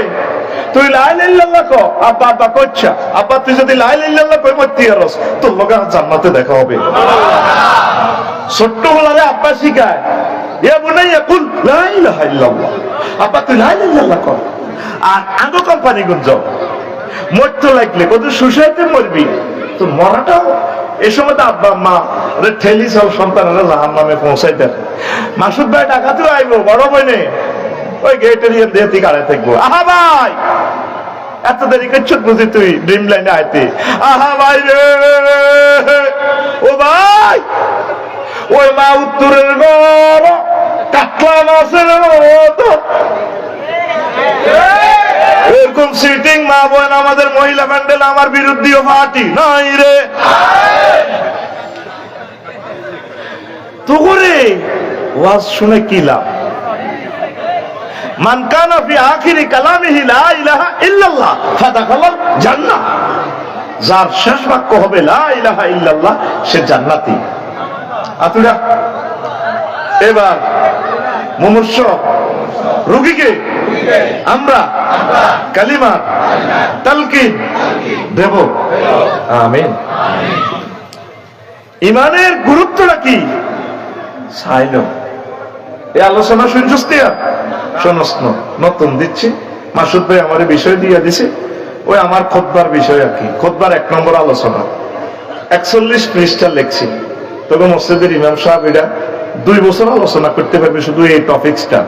তুই লা ইলাহা ইল্লাল্লাহ ক। আব্বা আব্বা কচ্ছা, আব্বা তুই যদি লা ইলাহা ইল্লাল্লাহ কই মরতি আরস, তোর লগে জান্নাতে দেখা হবে। ছোট্ট বলারে আব্বা শিখায়, ইয়া বুনাইয়া কুল লা ইলাহা ইল্লাল্লাহ, আব্বা তুই লা ইলাহা ইল্লাল্লাহ কর। আর আগো কোম্পানি গুঞ্জ মরতে লাগলে কত সুসাইতে মরবি, তো মরাটাও এই সময় তো আব্বা আম্মা ঠেলি সব সন্তানেরা জাহান্নামে পৌঁছাই দেয়। মাসুদ ভাই ডাকাতেও আইবো, বড় বইনে ওই গেটের দিয়ে তুই কাড়াই থাকবো, আহা ভাই এত দেরি করছ বুঝি তুই ড্রিম লাইনে আইতে, আহা ভাই রে, ও ভাই ওই মা উত্তরের ঘর কাতলা মাছের মতো এরকম সিটিং মা বোন আমাদের মহিলা প্যান্ডেল আমার বিরুদ্ধেও পার্টি নাই রে। তো করে ওয়াজ শুনে কি লাভ? মান কানা ফি আখিরি কালামিহি লা ইলাহা ইল্লাল্লাহ ফাদাখালাল জান্নাহ। যার শেষ বাক্য হবে লা ইলাহা ইল্লাল্লাহ, সে জান্নাতি। আতুরা এবার মুমূর্ষ রোগীকে আমরা কালিমা তালকিন দেব। আমিন। ইমানের গুরুত্বটা কি চাইল, এই আলোচনা শুনছস তিয়া শোনস নতুন দিচ্ছি। মাসুদ ভাই আমার বিষয় দিয়ে দিছে, ওই আমার খুতবার বিষয় আর কি, খুতবার 1 নম্বর আলোচনা 41 পৃষ্ঠা লেখছি। তবে মসজিদের ইমাম সাহেব এটা 2 বছর আলোচনা করতে পারবে শুধু এই টপিক্সটা।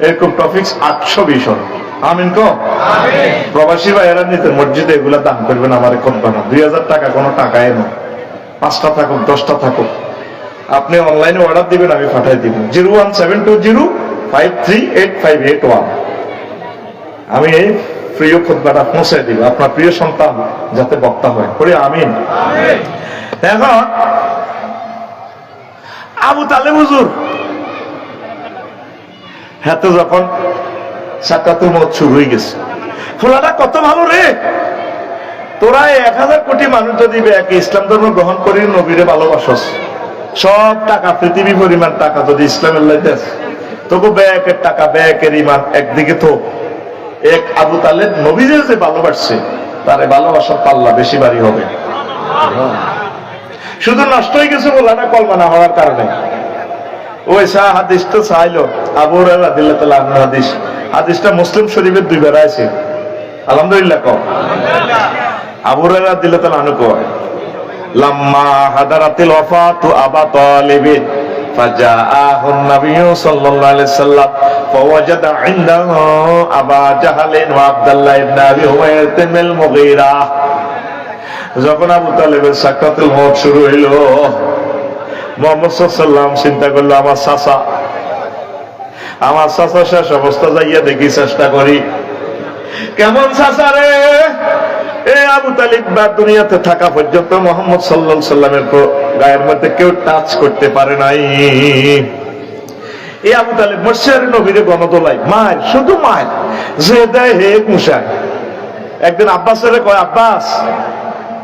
এরকম টপিক্স 800 বিষয়। আমিন কো প্রবাসী ভাইয়েরা নিতে মসজিদে এগুলা দান করবেন, আমার খুতবা না। 2000 টাকা কোনো টাকায় না, 5টা থাকুক 10টা থাকুক, আপনি অনলাইনে অর্ডার দিবেন, আমি পাঠাই দিব 01720538581। আমি এই প্রিয় খুতবাটা পৌঁছে দিব, আপনার প্রিয় সন্তান যাতে বক্তা হয়। করি আমিন। এখন আবু তালেব হুজুর হাতে যখন সাকরাতুল মউত শুরু হয়ে গেছে, ফোলাটা কত ভালো রে। তোরা 1000 কোটি মানুষ যদি ইসলাম ধর্ম গ্রহণ করি, নবীরে ভালোবাসস, সব টাকা পৃথিবী পরিমাণ টাকা যদি ইসলামের লাইতে তোকে ব্যাকের টাকা ব্যাকের ইমান একদিকে তো এক আবু তালেব নবীরে যে ভালোবাসছে তারে ভালোবাসার পাল্লা বেশি ভারী হবে। শুধু নষ্ট হয়ে গেছে বলা না কলমা না হওয়ার কারণে। ওই হাদিস তো চাইলো আবু হুরায়রা রাদিয়াল্লাহু তাআলা আনহু হাদিস, হাদিসটা মুসলিম শরীফের 2 বার আছে। আলহামদুলিল্লাহ কও। আবু হুরায়রা রাদিয়াল্লাহু তাআলা আনহু কয় লাম্মা হাদারাতিল ওয়াফাতু আবা তালিব ফাজাআহু নবিয়্যু সাল্লাল্লাহু আলাইহি ওয়াসাল্লাম ফাওয়াজাদা ইনদাহু আবা জাহলিন ওয়া আব্দুল্লাহ ইবনে আবি হুমায়রা মিল মুগীরা। যখন আবু তালেবের সাকরাতুল মউত শুরু হইল, মুহাম্মদ সাল্লাল্লাহু আলাইহি ওয়াসাল্লাম চিন্তা করলো আমার চাচা শেষ অবস্থা যাইয়া দেখি, চেষ্টা করি কেমন চাচা রে। এই আবু তালিব বা দুনিয়াতে থাকা পর্যন্ত মুহাম্মদ সাল্লাল্লাহু আলাইহি ওয়াসাল্লামের গায়ের মধ্যে কেউ টাচ করতে পারে নাই। এই আবু তালিব মরশারে নবীরে গণদোলাই মায়ের, শুধু মায়ের যে দেয় হে মুশায়। একদিন আব্বাসের কয়, আব্বাস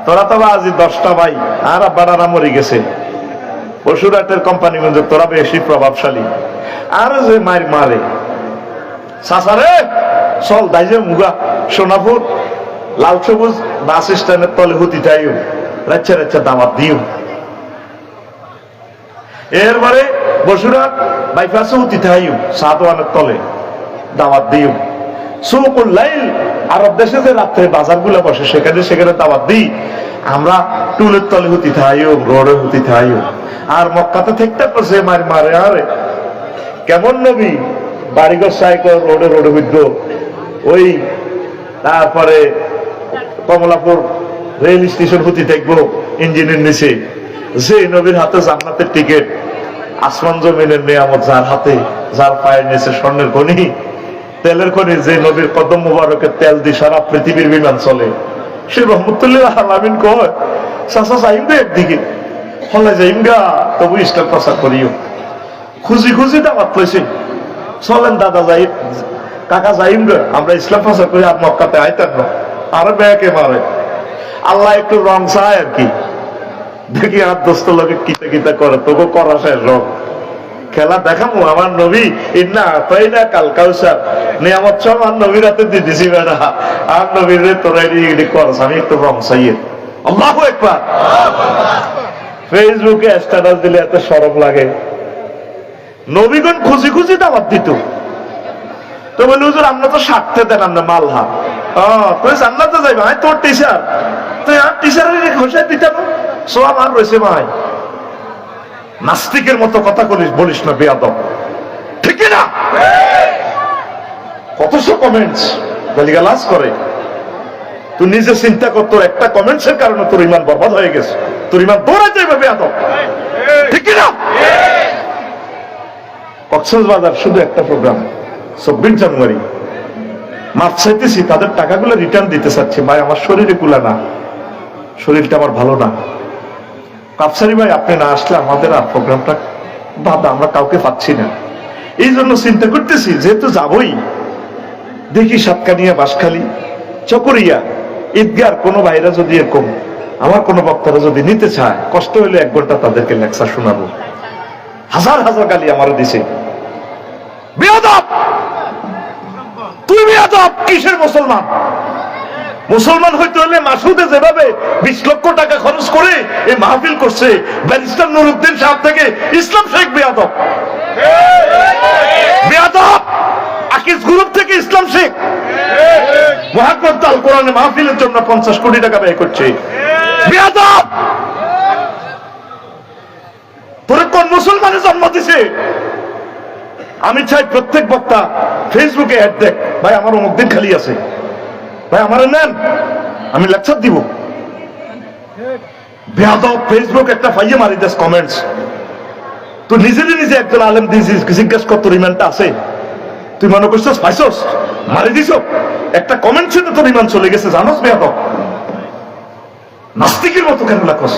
তোরা তো আজি 10টা ভাই, আর আব্বারা মরে গেছে, পশুরাটের কোম্পানি মধ্যে তোরা বেশি প্রভাবশালী, আর যে মায়ের মারে চাচারে চল দাইজে মুগা সোনাপুর লাল সবুজ বাস স্ট্যান্ডের তলে হুতি যাইও, রাচ্চা রাচ্চা দাওয়াত দিও। এরপরে বসুরহাট বাইপাসে হুতি যাইও, সাদওয়ানের তলে দাওয়াত দিও। সুকুল লাইল আরব দেশে যে রাত্রে বাজার গুলো বসে সেখানে দাওয়াত দিই। আমরা টুলের তলে হুতি থাইও, রোডে হুতি থাইও। আর মক্কাতে থাকতে পারছে মারে আরে কেমন নবী, বাড়িঘর সাইকেল রোডে হইত। ওই তারপরে কমলাপুর রেল স্টেশন হুতি থাকবো ইঞ্জিনের নিচে। যে নবীর হাতে জান্নাতের টিকিট, আসমান জমিনের নিয়ামত যার হাতে, যার পায়ের নিচে স্বর্ণের খনি, তেলের খনি, যে নবীর কদম মুবারকের তেল দিয়ে সারা পৃথিবীর বিমান চলে, সে রহমতুল্লাহ আলামিন কয় চাচা যাইম দে একদিকে, হলে যাইম গা তবু ইসলাম প্রচার করিও। খুঁজি দাওয়াত লইছে, চলেন দাদা যাই, কাকা যাইম গে, আমরা ইসলাম প্রচার করি। আর মক্কাতে আইতেন না, আরো ব্যাকে মারে। আল্লাহ একটু রং চায় আর কি, দেখি আর দোস্ত লোকে কিতা করে, তোকে করা শেষ রং খেলা দেখামো। আমার নবী ইন্না আতাইনা কাল কাউসার নিয়ামত সব আর নবীর হাতে দিয়ে দিছি বেড়া, আর নবীর তোরা এটি করস, আমি একটু রং চাইয়ে। আল্লাহু আকবার। ফেসবুকে স্ট্যাটাস দিলে এত শরম লাগে। নবীগণ খুঁজি দাওয়াত দিত, তো বলি হুজুর আমরা তো স্বার্থে দেন, আমরা মালহা তুই জান্নাতে যাইবা, আমি তোর টিচার, তুই আর টিচারের ঘোষায় দিতাম সব আর রয়েছে ভাই। নাস্তিকের মতো কথা বলিস না বেয়াদব, ঠিক না? কতশো কমেন্টস গালিগালাজ করে। তুই নিজে চিন্তা কর, তোর একটা কমেন্টসের কারণে তোর ইমান বরবাদ হয়ে গেছে, তোর ইমান দৌড়াই যাবে বেয়াদব, ঠিক না? কক্সবাজার শুধু একটা প্রোগ্রাম 24 জানুয়ারি, মাছ চাইতেছি, তাদের টাকাগুলো রিটার্ন দিতে চাচ্ছি। ভাই আমার শরীরে কুলা না, শরীরটা আমার ভালো না। কাপসারি ভাই আপনি না আসলে আমাদের আর প্রোগ্রামটা বাদ, আমরা কাউকে পাচ্ছি না। এই জন্য চিন্তা করতেছি যেহেতু যাবই, দেখি সাতকানিয়া, বাঁশখালী, চকরিয়া, ঈদগার কোনো ভাইরা যদি এরকম আমার কোনো বক্তারা যদি নিতে চায়, কষ্ট হলে 1 ঘন্টা তাদেরকে লেকচার শোনাবো। হাজার গালি আমার দিছে। বেয়াদব, তুই বেয়াদব কিসের মুসলমান? মুসলমান হইতে হলে মাসুদে যেভাবে 20 লক্ষ টাকা খরচ করে এই মাহফিল করছে, ব্যারিস্টার নুরুদ্দিন সাহেব থেকে ইসলাম শেখ বেয়াদব, আকিজ গ্রুপ থেকে ইসলাম শেখ মহাগ্রন্থ আল কোরআনে মাহফিলের জন্য 50 কোটি টাকা ব্যয় করছে। বেয়াদব, তোরে কোন মুসলমানের জন্ম দিছে? আমি চাই প্রত্যেক বক্তা ফেসবুকে অ্যাড দেখ, ভাই আমার অমুক দিন খালি আছে, ভাই আমার নেন, আমি লেকচার দিব। বেয়াদব, ফেসবুক একটা ফাইয়ে মারি দেশ কমেন্টস। তুই নিজে একজন আলেম দিয়েছিস, জিজ্ঞেস কর তোর ইমানটা আছে? তুই মনে করছিস পাইছস, মারি দিছ একটা কমেন্ট ছিল, তোর ইমান চলে গেছে, জানোস? বেয়াদব, নাস্তিকের মতো কেন লাগস?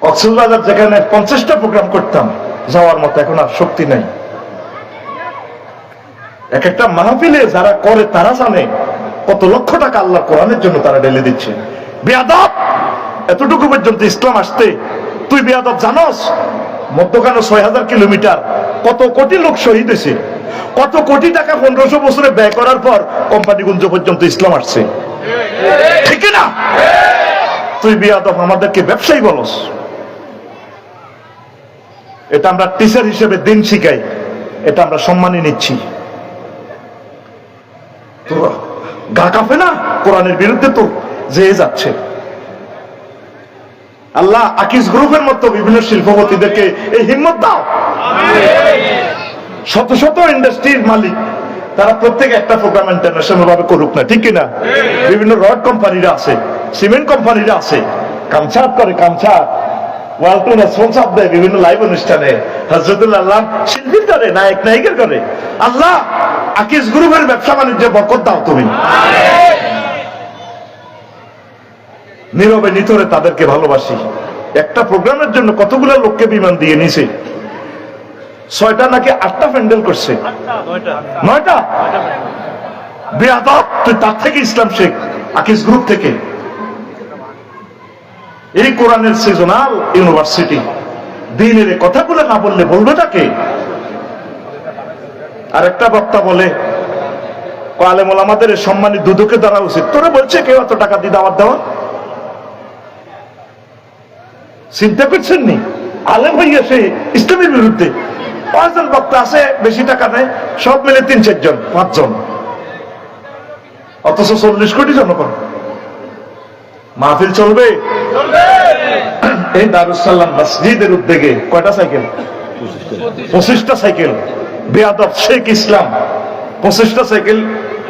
কক্সবাজার যেখানে 50টা প্রোগ্রাম করতাম, যাওয়ার মতো এখন আর শক্তি নাই। এক একটা মাহফিলে যারা করে তারা জানে কত লক্ষ টাকা আল্লাহ কোরআনের জন্য তারা ঢেলে দিচ্ছে। বেয়াদব, এতটুকু পর্যন্ত ইসলাম আসতে তুই বেয়াদব জানোস? মধ্যখানে 6000 কিলোমিটার কত কোটি লোক শহীদ হয়েছে, কত কোটি টাকা 1500 বছরে ব্যয় করার পর কোম্পানিগঞ্জ পর্যন্ত ইসলাম আসছে, ঠিক না? তুই বেয়াদব আমাদেরকে ব্যবসায়ী বলস। এটা আমরা টিচার হিসেবে দিন শিখাই, এটা আমরা সম্মানই নিচ্ছি। তো গা কাঁপে না কোরআনের বিরুদ্ধে তো যে যাচ্ছে। আল্লাহ আকিজ গ্রুপের মতো বিভিন্ন শিল্পপতিদেরকে এই হিম্মত দাও। শত শত ইন্ডাস্ট্রির মালিক তারা প্রত্যেকে একটা প্রোগ্রাম ইন্টারন্যাশনাল ভাবে করুক না, ঠিক কিনা? বিভিন্ন রড কোম্পানিরা আছে, সিমেন্ট কোম্পানিরা আছে, কামছাট করে, কামছাট ওয়ালটন স্পন্সর দেয় বিভিন্ন লাইভ অনুষ্ঠানে, হযরতুল আল্লাহ শিল্পীর করে, নায়ক নায়িকার করে। আল্লাহ আকিজ গ্রুপের ব্যবসা বাণিজ্যে বরকত দাও তুমি। নীরবে নিতরে তাদেরকে ভালোবাসি। একটা প্রোগ্রামের জন্য কতগুলো লোককে বিমান দিয়ে নিছে, 6টা নাকি 8টা প্যান্ডেল করছে, 9টা। বেয়াদব, তুই তার থেকে ইসলাম শেখ, আকিজ গ্রুপ থেকে। এই কোরআনের সিজনাল ইউনিভার্সিটি দিনের কথাগুলো না বললে বলবেটাকে? আর একটা বক্তা বলে আলেম ওলামাদের সম্মানী দুদকে ধরা উচিত। তোরা বলছে কেউ এত টাকা দিয়ে দাওয়াত দেওয়া? চিন্তা করছেন নি? আলেম হইয়া সে ইসলামের বিরুদ্ধে। 5 জন বক্তা আছে, বেশি টাকা নেয়, সব মিলে 3-4 জন 5 জন, অথচ 40 কোটি জনগণ। মাহফিল চলবে? এই দারুস সালাম মসজিদের উদ্যোগে কয়টা সাইকেল? 25টা সাইকেল। বেয়াদব শেখ ইসলাম 25টা সাইকেল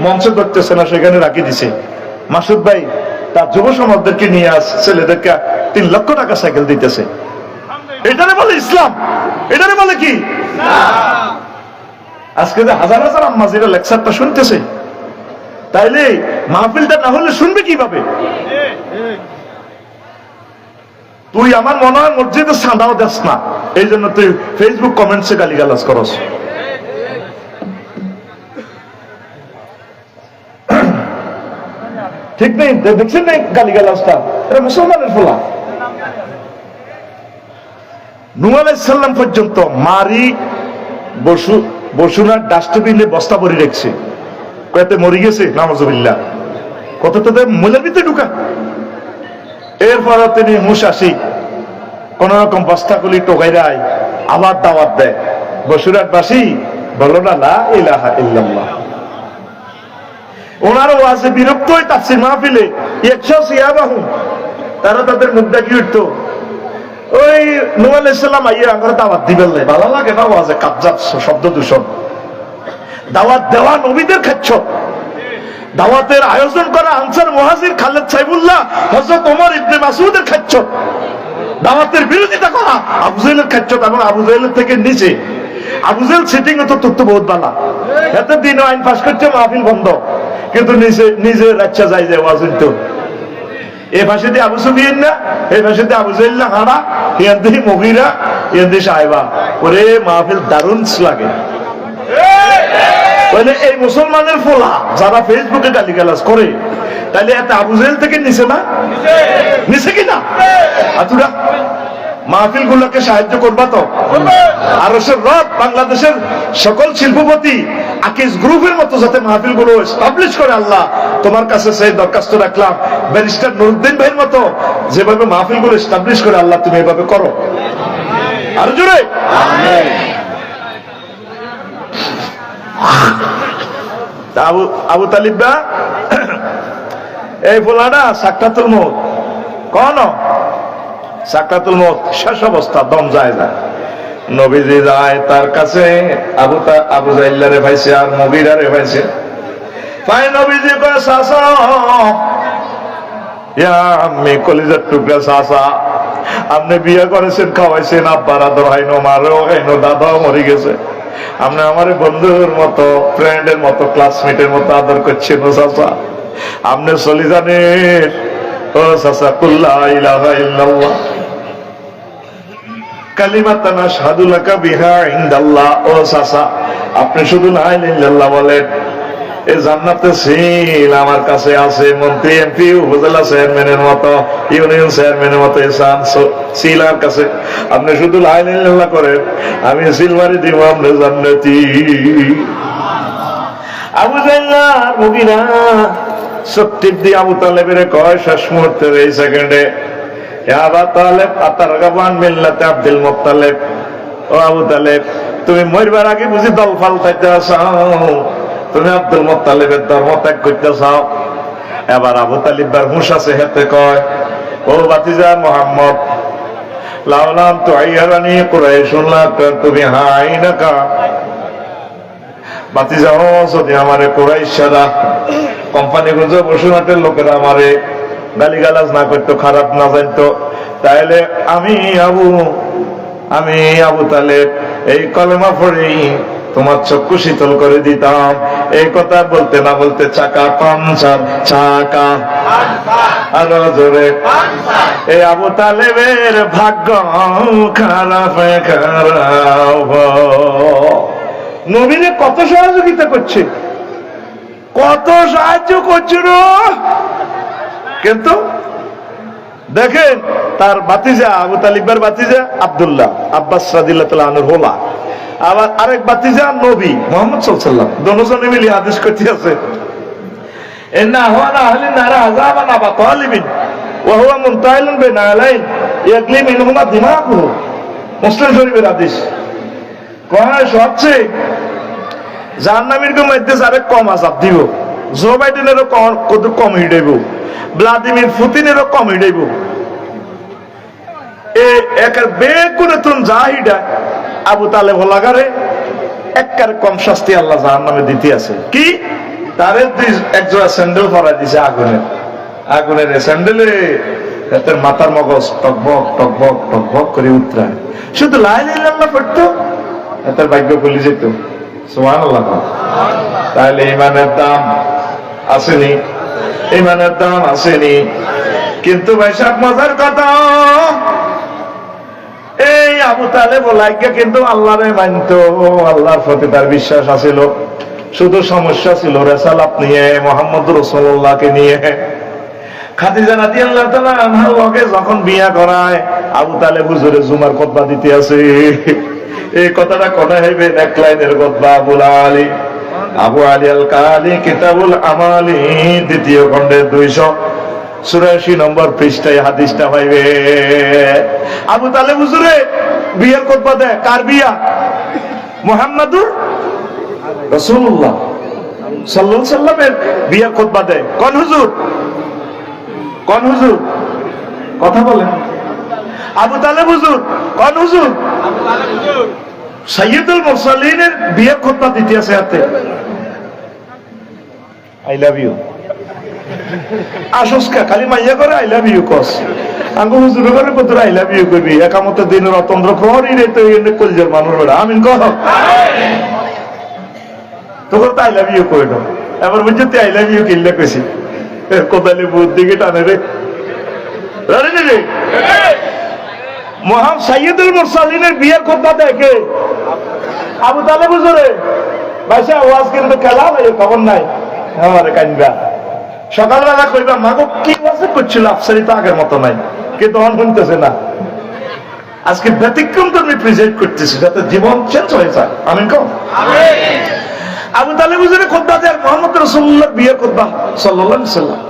মঞ্চে ধরতেছে না, সেখানে রাখি দিছে। মাসুদ ভাই তার যুব সমাজদেরকে নিয়ে ছেলেদেরকে 3 লক্ষ টাকা সাইকেল দিতেছে। এটারে বলে ইসলাম? এটারে বলে কি? আজকে যে হাজার হাজার আম্মাজিরা লেকচারটা শুনতেছে, তাইলে মাহফিলটা না হলে শুনবে কিভাবে? তুই আমার মনে হয় মসজিদে সাঁদাও দেস না, এই জন্য তুই ফেসবুক কমেন্টসে গালিগালাজ করস। ঠিক নেই? দেখছেন না গালিগালাজটা? এটা মুসলমানের ফলা। নূহ আলাইহিস সালাম পর্যন্ত মারি বসুনার ডাস্টবিনে বস্তা ভরে রেখেছে, কয়েতে মরি গেছে নাউজুবিল্লাহ, কত তাদের মূলের ভিতরে ঢুকা। এরপর তিনি মুশাসি কোন রকম বস্তাগুলি টোকাইরায় আবার দাওয়াত দেয়, বসুরাটবাসী বলো না লা ইলাহা ইল্লাল্লাহ। ওনার ওয়াজে বিরক্ত হয়ে তাফসীর মাহফিলে 100 সিয়াবাহু তারা তাদের মুখ দেখিয়ে উঠতো, ওই নূহ আলাইহিস সালাম আইয়া আমরা দাওয়াত দিবেন না, ভালো লাগে না ওয়াজে কাবজাব শব্দ দূষণ। দাওয়াত দেওয়া নবীদের খাচ্ছ, দাওয়াতের আয়োজন করা আনসার মুহাজির খালেদ সাইফুল্লাহ হযরত ওমর ইবনে মাসউদের খাচ্ছ, দাওয়াতের বিরোধিতা করা আবু জাহেলের খাচ্ছ। এবং আবু জাহেলের থেকে নিচে আবু জাহেল সিটিং তো তথ্য বহুত ভালো, এত দিন আইন পাস করছে, মাহফিল বন্ধ, কিন্তু নিজে রাচ্চা যায় যে ওয়াজ হইতো। এই ভাষা দিয়ে আবু সুফিয়ান না, এই ভাষা দিয়ে আবু জাহেল না, হারা ইয়ান দিয়ে মুগীরা, ইয়ান দিয়ে সাহেবা, ওরে মাহফিল দারুণ লাগে। এই মুসলমানের ফোলা যারা ফেসবুকে গালিগালাজ করে, তাহলে এত আবু জাহেল থেকে নিচে না? নিচে কিনা? আতুরা মাহফিল গুলোকে সাহায্য করবা তো? আরশের রব বাংলাদেশের সকল শিল্পপতি আকিজ গ্রুপের মতো যাতে মাহফিল গুলো এস্টাবলিশ করে, আল্লাহ তোমার কাছে সেই দরখাস্ত রাখলাম। ব্যারিস্টার নুরুদ্দিন ভাইয়ের মতো যেভাবে মাহফিল গুলো এস্টাবলিশ করে, আল্লাহ তুমি এভাবে করো। আর জোরে আবু তালিব না এই ফোলাটা সাকরাতুল মউত, কোন সাকরাতুল মউত শেষ অবস্থা, দম যায় না। নবীজি যায় তার কাছে, আবু জাহেলরে পাইছে আর মুগীরারে পাইছে। পাই নবীজি কয় চাচা, ইয়া আম্মি কলিজার টুকরা চাচা, আপনি বিয়ে করেছেন, খাওয়াইছেন, আব্বার আদর হাইনো, মারও হাইনো, দাদাও মরে গেছে, আপনি আমার বন্ধুর মতো, ফ্রেন্ডের মতো, ক্লাসমেটের মতো আদর করছেন। ও চাচা আপনি চলে জানেন, ও চাচা কুল্লা ইলাহা ইল্লাল্লাহ কালিমাতান আশহাদু লাকা বিহা ইনদাল্লাহ। ও চাচা আপনি শুধু লা ইলাহা ইল্লাল্লাহ বলেন, এই জান্নাতে সিল আমার কাছে আছে, মন্ত্রী এমপি উপজেলা চেয়ারম্যানের মতো, ইউনিয়ন চেয়ারম্যানের মতো সিল আমার কাছে। আপনি শুধু লা ইলাহা ইল্লাল্লাহ করেন, আমি সিল মারি দিব আপনি জান্নাতি। আবু জাহল মুগিরা সত্যিপ দিয়ে আবু তালেবের কয় শেষ মুহূর্তের এই সেকেন্ডে, আবু তালেব আতারগাবান মিল্লাতে আব্দুল মুত্তালিব, ও আবু তালেব তুমি মরবার আগে বুঝি দল পাল্টাইতে চাও, তুমি আব্দুল মুত্তালিবের ধর্ম ত্যাগ করতে চাও? এবার আবু তালিবার হুঁশ আছে, হেতে কয় ও ভাতিজা মুহাম্মদ, লাউলাম তুআইয়ারানি কুরাইশুন লা তুমি হাইনাকা, ভাতিজা ও যদি আমারে কুরাইশরা কোম্পানিগঞ্জ বসুরহাটের লোকেরা আমারে গালিগালাজ না করতো, খারাপ না জানতো, তাহলে আমি আবু তালেব এই কলেমা পড়েই তোমার চক্ষু শীতল করে দিতাম। এই কথা বলতে না বলতে চাকা পাঞ্চার, চাকা আরো জোরে। এই আবু তালেবের ভাগ্য খারাপ খারাপ। নবীরে কত সহযোগিতা করছে, কত সাহায্য করছিল, কিন্তু দেখেন তার ভাতিজা আবু তালিবের ভাতিজা আব্দুল্লাহ আব্বাস রাদিয়াল্লাহু তাআলা আনহু হোলা, আবার আরেক ভাতিজা নবী মুহাম্মদ সাল্লাল্লাহু আলাইহি ওয়াসাল্লাম, দুজনে মিলে হাদিস করতে আছে, ইন্না হুয়া আহলি নার আযাবান আবা তালিবিন ওয়া হুয়া মুনতাহিলুন বাইনা আলাইন ইয়াগলি মিনহুমা দিমাগুহু। মুসলিম শরীফের হাদিস। কয় সবচেয়ে জাহান্নামীর মধ্যে যারে কম আযাব দিব, জো বাইডেনেরও কম হিডাইব, ভ্লাদিমির পুতিনেরও কম হিডাইব, একার বেগুনে তুন জাহিদা আবু তালেব লাগারে একার কম শাস্তি আল্লাহ জাহান্নামে দিতে আছে। কি তারে একজোড়া স্যান্ডেল পরাই দিছে আগুনের স্যান্ডেলে, এদের মাথার মগজ টকবক টকবক টকবক করে উতরায়। শুধু লা ইলাহা ইল্লাল্লাহ পড়তো, এদের ভাগ্য খুলে যেত। সুবহানাল্লাহ। তাহলে ইমানের দাম আসেনি, ইমানের দাম আসেনি। কিন্তু ভাইসাব মজার কথা, এই আবু তালেব লাইকা কিন্তু আল্লাহরে মানতো, আল্লাহর প্রতি তার বিশ্বাস আছিল। শুধু সমস্যা ছিল রেসালাত নিয়ে, মুহাম্মদ রাসূলুল্লাহকে নিয়ে। খাদিজা রাদিয়াল্লাহু তাআলা আনহার লগে যখন বিয়া করায়, আবু তালেব হুজুরে জুমার খুতবা দিতে আছে। এই কথাটা কোথায় হইবে? এক লাইনের খুতবা। আবু আলী আল কালি কিতাবুল আমালি দ্বিতীয় খণ্ডের 284 নম্বর পৃষ্ঠায় হাদিসটা পাইবে। আবু তালেব হুজুরে বিয়ের খুতবা দেয়। কার বিয়া? মুহাম্মাদুর রাসূলুল্লাহ সাল্লাল্লাহু আলাইহি সাল্লামের বিয়ের খুতবা দেয়। কোন হুজুর? কোন হুজুর? কথা বলেন। আবু তালেব হুজুর। কোন হুজুর? সাইয়্যিদুল মুরসালিনের বিয়ের খুতবা দিতে আছে হাতে। আই লাভ ইউ আসুসকা খালি মাইয়া করে আই লাভ ইউ কস। আঙ্গু হুজুর করে কত আই লাভ ইউ কইবি। একামতের দিনের অতন্দ্র প্রহরী রে তো এনে কলজের মানুষ বেড়া। আমিন কহ। তোর তো আই লাভ ইউ কই না। এবার বুঝতে তুই আই লাভ ইউ কিল্লা কইছি। কোদালি বুদ্ধ দিকে টানে রে। জানি রে। মুহাম্মদ সাইয়্যিদুল মুরসালিনের বিয়ের খুতবা দেখে আবু তালেব হুজুরে। ভাইসা ওয়াজ কিন্তু খেলা নাই, খবর নাই। আমারে কাইন্দা সকালবেলা কইবা মাগো কি ওয়াজ করছিল, আফসারি তো আগের মতো নাই, কিন্তু তখন শুনতেছে না। আজকে ব্যতিক্রম তো আমি প্রেজেন্ট করতেছি যাতে জীবন চেঞ্জ হয়ে যায়। আমিন কও। আমিন। আবু তালেব হুজুরে খুতবা দেয় মুহাম্মদ রাসূলুল্লাহর বিয়ের খুতবা সাল্লাল্লাহু আলাইহি সাল্লাম।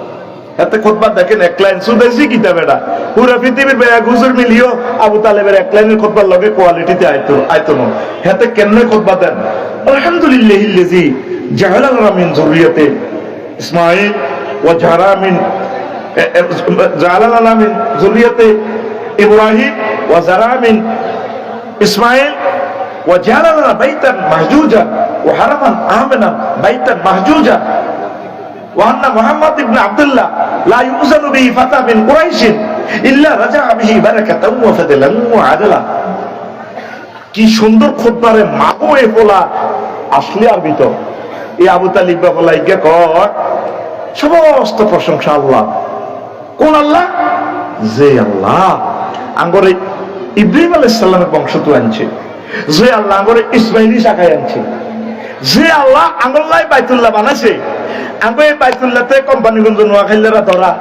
এতে খুতবা দেখেন এক লাইন সুদাইছি কিতাবেটা। পুরো পৃথিবীর এক হুজুর মিলিও আবু তালেবের এক লাইনের খুতবার লগে কোয়ালিটিতে আইতো না। হেতে কেমনে খুতবা দেন? আলহামদুলিল্লাহিল্লাযী জাআলা লানা মিন যুররিয়াতি ইসমাঈল ওয়া জাআলা লানা মিন যুররিয়াতি ইব্রাহিম ওয়া যারা মিন ইসমাঈল ওয়া জাআলা লানা বাইতান মাহজুজা ওয়া হারামান আমিনান বাইতান মাহজুজা وأن محمد بن عبد الله لا يؤذن به فتى من قريش إلا رجع به بركة وفضلا وعدلا। কি সুন্দর খুতবারে মাগো এ বলা আসলে আর ভিতর এই আবু তালিব বলা ইগে কর সমস্ত প্রশংসা আল্লাহ। কোন আল্লাহ? যে আল্লাহ আঙ্গরে ইব্রাহিম আলাইহিস সালামের বংশ তো আনছে, যে আল্লাহ আঙ্গরে ইসমাইলি শাখায় আনছে, যে আল্লাহ আঙ্গল্লাই বাইতুল্লাহ বানাইছে, আমি এই বাইতুল্লাহতে কোম্পানিগঞ্জ নোয়াখালীরা ধরা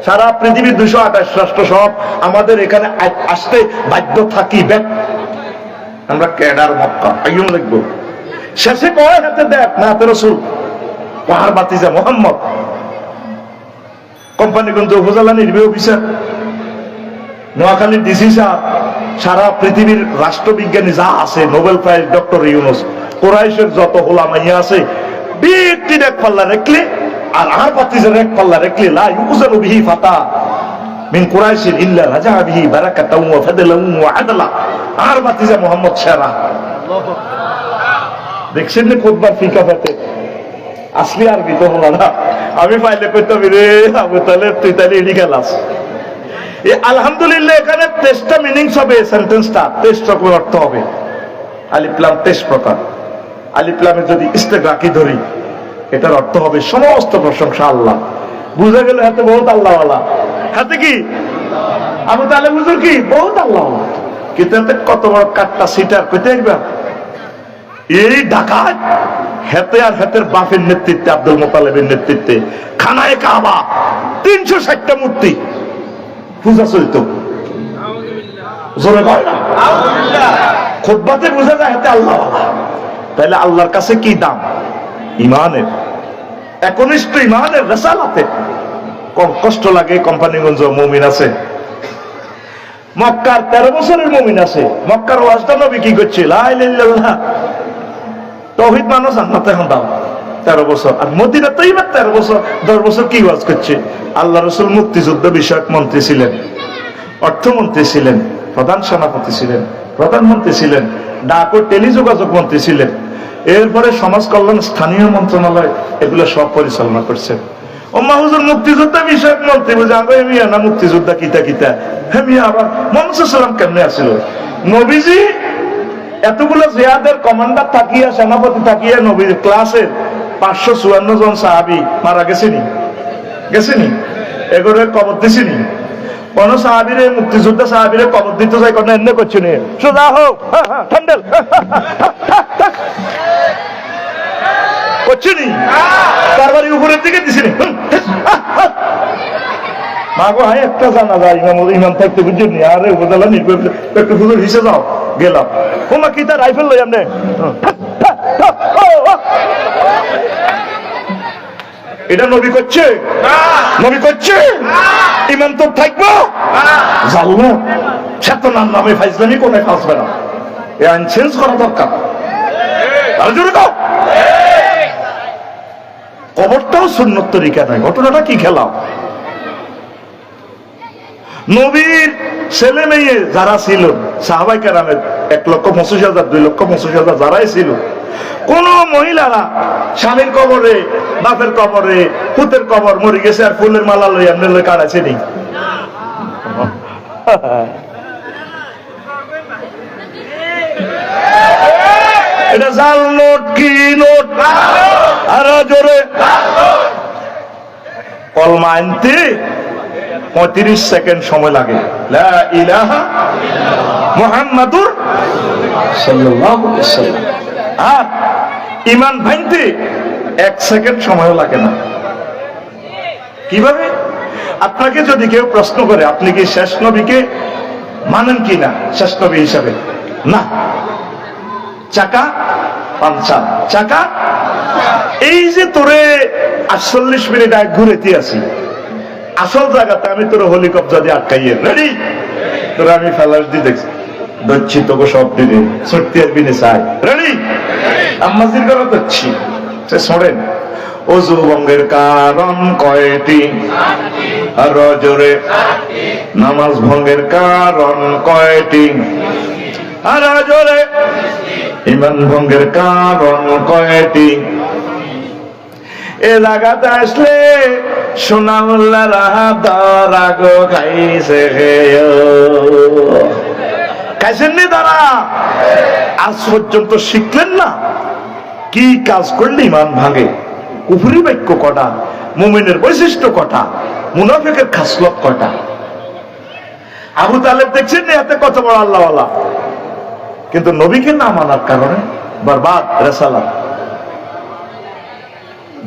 সারা পৃথিবীর 228 রাষ্ট্র সব আমাদের এখানে আসতে বাধ্য থাকিবে। আমরা ক্যাডার মক্কা আইয়ুম লিখবো, শেষে কয় হাতে দেখ না হাতে রসুল পাহাড় বাতিজা মোহাম্মদ। কোম্পানিগঞ্জ উপজেলা নির্বাহী অফিসার, নোয়াখালীর ডিসি সাহেব, সারা পৃথিবীর রাষ্ট্রবিজ্ঞানী যা আছে, নোবেল প্রাইজ ডক্টর ইউনুস, কোরাইশের যত ওলামাইয়া আছে, ব্যক্তির এক পাল্লা রেখলে আর আর বাতিজের এক পাল্লা রেখলে লা ইউজানু বিহি ফাতা মিন কুরাইশিন ইল্লা রাজা বিহি বারাকাতাউ ওয়া ফাদলাউ ওয়া আদলা। আর বাতিজা মোহাম্মদ সেরা। দেখছেন না খুতবার ফিকা পাতে আসলি আরবি তো হলো না। আমি পাইলে কইতাম রে আবু তালেব তুই তাহলে এডি গেলাস। এই আলহামদুলিল্লাহ এখানে 23টা মিনিংস হবে, সেন্টেন্সটা 23 রকমের অর্থ হবে। আলিফ লাম 23 প্রকার। আলিফ লামে যদি ইস্তেগরাকি ধরি, এটার অর্থ হবে সমস্ত প্রশংসা আল্লাহ। বুঝা গেল হাতে বহুত আল্লাহওয়ালা, হাতে কি আবু তালেব হুজুর কি বহুত আল্লাহওয়ালা, কিন্তু হাতে কত বড় কাটটা সিটার কইতে একবা এই ডাকাত হেতে আর হেতের বাপের নেতৃত্বে, আব্দুল মোতালেবের নেতৃত্বে খানায় কাবা 360টা মূর্তি পূজা চলত। জোরে কয় না খুতবাতে বোঝা যায় হাতে আল্লাহ। তাহলে আল্লাহর কাছে কি দাম? ইমানের, একনিষ্ঠ ইমানের, রেসালাতে। কম কষ্ট লাগে। কোম্পানিগঞ্জ মুমিন আছে, মক্কার 13 বছরের মুমিন আছে। মক্কার ওয়াজটা নবী কি করছে? লা ইলাহা ইল্লাল্লাহ তাওহীদ মানো জান্নাতে এখন দাও 13 বছর। আর মদিনা তো এবার 13 বছর 10 বছর কি ওয়াজ করছে? আল্লাহ রাসূল মুক্তিযুদ্ধ বিষয়ক মন্ত্রী ছিলেন, অর্থমন্ত্রী ছিলেন, প্রধান সেনাপতি ছিলেন, প্রধানমন্ত্রী ছিলেন, ডাক ও টেলিযোগাযোগ মন্ত্রী ছিলেন, এরপরে সমাজ কল্যাণ স্থানীয় মন্ত্রণালয় এগুলো সব পরিচালনা করছেন। ওম্মা হুজুর মুক্তিযোদ্ধা বিষয়ক মন্ত্রী বুঝে আগে মিয়া না মুক্তিযোদ্ধা কিতা কিতা হ্যাঁ মিয়া। আবার মোহাম্মদ সাল্লাল্লাহু আলাইহি ওয়াসাল্লাম কেমনে আসিল? নবীজি এতগুলো জিহাদের কমান্ডার থাকিয়া, সেনাপতি থাকিয়া, নবীর ক্লাসের 554 জন সাহাবী মারা গেছেনি, গেছেনি, এগুলো কবর দিছেনি। কোন সাহাবীরে মুক্তিযোদ্ধা সাহাবীরে কবর দিতে যায় কোন এমনি করছে নি, সোজা হোক ঠান্ডেল করছে নি, তারবারে উপরের দিকে দিছেনি। মাগো হাই একটা জানা যায় ইমাম থাকতে বুঝছেন নি, আরে উপজেলা নির্বাচন একটু হুজুর হিসেবে যাও গেলাম। ওমা কি তার রাইফেল লই আমনে? এটা নবী করছে? নবী করছে? ইমাম তো থাকবো জানো চেতনার নামে ফাইজলামি কোনে ফাঁসবে না। এ আইন চেঞ্জ করা দরকার। আর জোরে দাও। কবরটাও সুন্নত তরিকা নাই। ঘটনাটা কি খেলাও? নবীর ছেলে মেয়ে যারা ছিল সাহাবায়ে কেরামের 1,25,000 2,25,000 যারাই ছিল, কোন মহিলারা স্বামীর কবরে, বাপের কবরে, পুতের কবর মরে গেছে আর ফুলের মালা লইয়া নেলে কাটাছে নি। এটা জাল নোট কি নোট? আরো জোরে। কলমা আনতে 35 সেকেন্ড সময় লাগে। লা ইলাহা মুহাম্মাদুর সাল্লাল্লাহু আলাইহি ওয়াসাল্লাম। আর ঈমান ভাঙতে 1 সেকেন্ড সময় লাগে না। কিভাবে? আপনাকে যদি কেউ প্রশ্ন করে আপনি কি শেষ নবীকে মানেন কিনা শেষ নবী হিসাবে? না। চাকা পাঞ্চা, চাকা এই যে তোরে 48 মিনিট আগে ঘুরেতে আছি, আসল জায়গাতে আমি তোর হেলিকপ্টার দিয়ে আটকাইয়ে রেডি, তোরা আমি ফেলাস দিয়ে দেখছি দচ্ছি তোকে সব দিনে সত্যি আর বিনে চাই রেডি আম্মাজির করে দচ্ছি। সে শোনেন, অজু ভঙ্গের কারণ কয়টি? আর জোরে। নামাজ ভঙ্গের কারণ কয়টি? আর জোরে। ঈমান ভঙ্গের কারণ কয়টি? এ জায়গাতে আসলে সোনাউল্লাহ রাগো খাইছে, খাইছেন নি তারা? আজ পর্যন্ত শিখলেন না কি কাজ করলে ঈমান ভাঙে, কুফরি বাক্য কটা, মুমিনের বৈশিষ্ট্য কটা, মুনাফিকের খাসলত কটা। আবু তালেব দেখছেন না এতে কত বড় আল্লাহওয়ালা, কিন্তু নবীকে না মানার কারণে বরবাদ রেসালাত।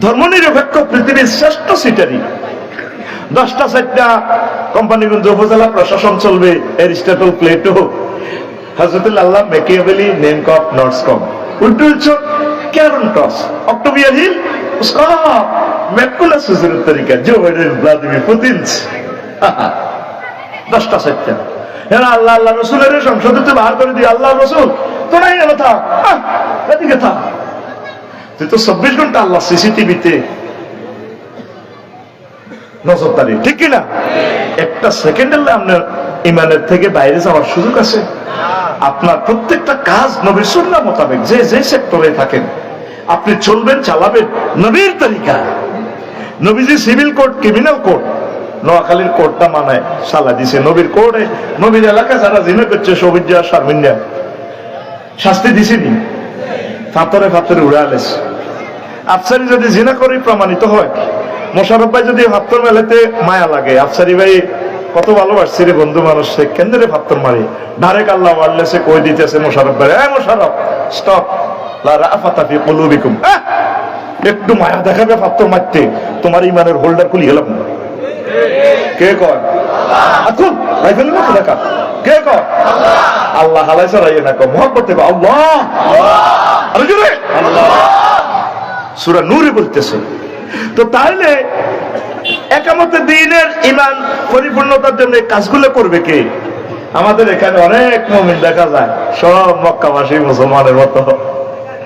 ধর্মনিরপেক্ষ পৃথিবীর শ্রেষ্ঠ সিটারি। 10টা 4টা কোম্পানিগঞ্জ উপজেলা প্রশাসন চলবে, এরিস্টটল, প্লেটো, হযরতুল আল্লাহ, মেকিয়াভেলি, নেমকপ, নর্সকম, উল্টো ক্যারন্টস, অক্টোবিয়ার হিল, उसका मैकुलस तरीका, जो व्लादिमिर पुतिन। 10টা 4টা আল্লাহ আল্লাহ রসুলের সংসদে তো বাহার করে দিয়ে, আল্লাহ রসুল তো নাই এলো থাক, এদিকে থাক, তুই তো 24 ঘন্টা আল্লাহ সিসিটিভিতে নজরদারি, ঠিক কিনা? একটা সেকেন্ডের আপনার ইমানের থেকে বাইরে যাওয়ার সুযোগ আছে? আপনার প্রত্যেকটা কাজ নবীর সুন্নাহ মোতাবেক, যে যে সেক্টরে থাকেন আপনি চলবেন, চালাবেন নবীর তরিকা। নবীজি সিভিল কোড, ক্রিমিনাল কোড, নোয়াখালীর কোডটা মানায় সালা দিছে নবীর কোডে। নবীর এলাকা যারা জিনা করছে, সবিজা শারমিন্দা শাস্তি দিছেনি, ফাতরে ফাতরে উড়ে আলেছে। আফসারি যদি জিনা করে প্রমাণিত হয়, মোশারফ ভাই যদি ফাত্তর মেলাতে মায়া লাগে, আফসারি ভাই কত ভালোবাসছে রে বন্ধু মানুষ, সে কেন্দ্রে ফাত্তর মারে, ডাইরেক্ট আল্লাহ আল্লাহ কই দিতেছে মোশারফ ভাই, মোশারফ স্টপ, লা রাফাতা ফি কুলুবিকুম, একটু মায়া দেখাবে ফাত্তর মারতে, তোমার ইমানের হোল্ডার খুলি গেলাম। কে কয়? আকুল রাইফেলের মতো দেখা, কে কয়? আল্লাহ হালাইছে রাইয়ে না, কয় মুহাব্বতে কয় আল্লাহ, আরে জোরে আল্লাহ। সূরা নূরে বলতেছে। তো তাহলে একামতে দ্বীনের ঈমান পরিপূর্ণতার জন্য কাজগুলো করবে কে? আমাদের এখানে অনেক মুমিন দেখা যায়, সব মক্কাবাসী মুসলমানের মতো,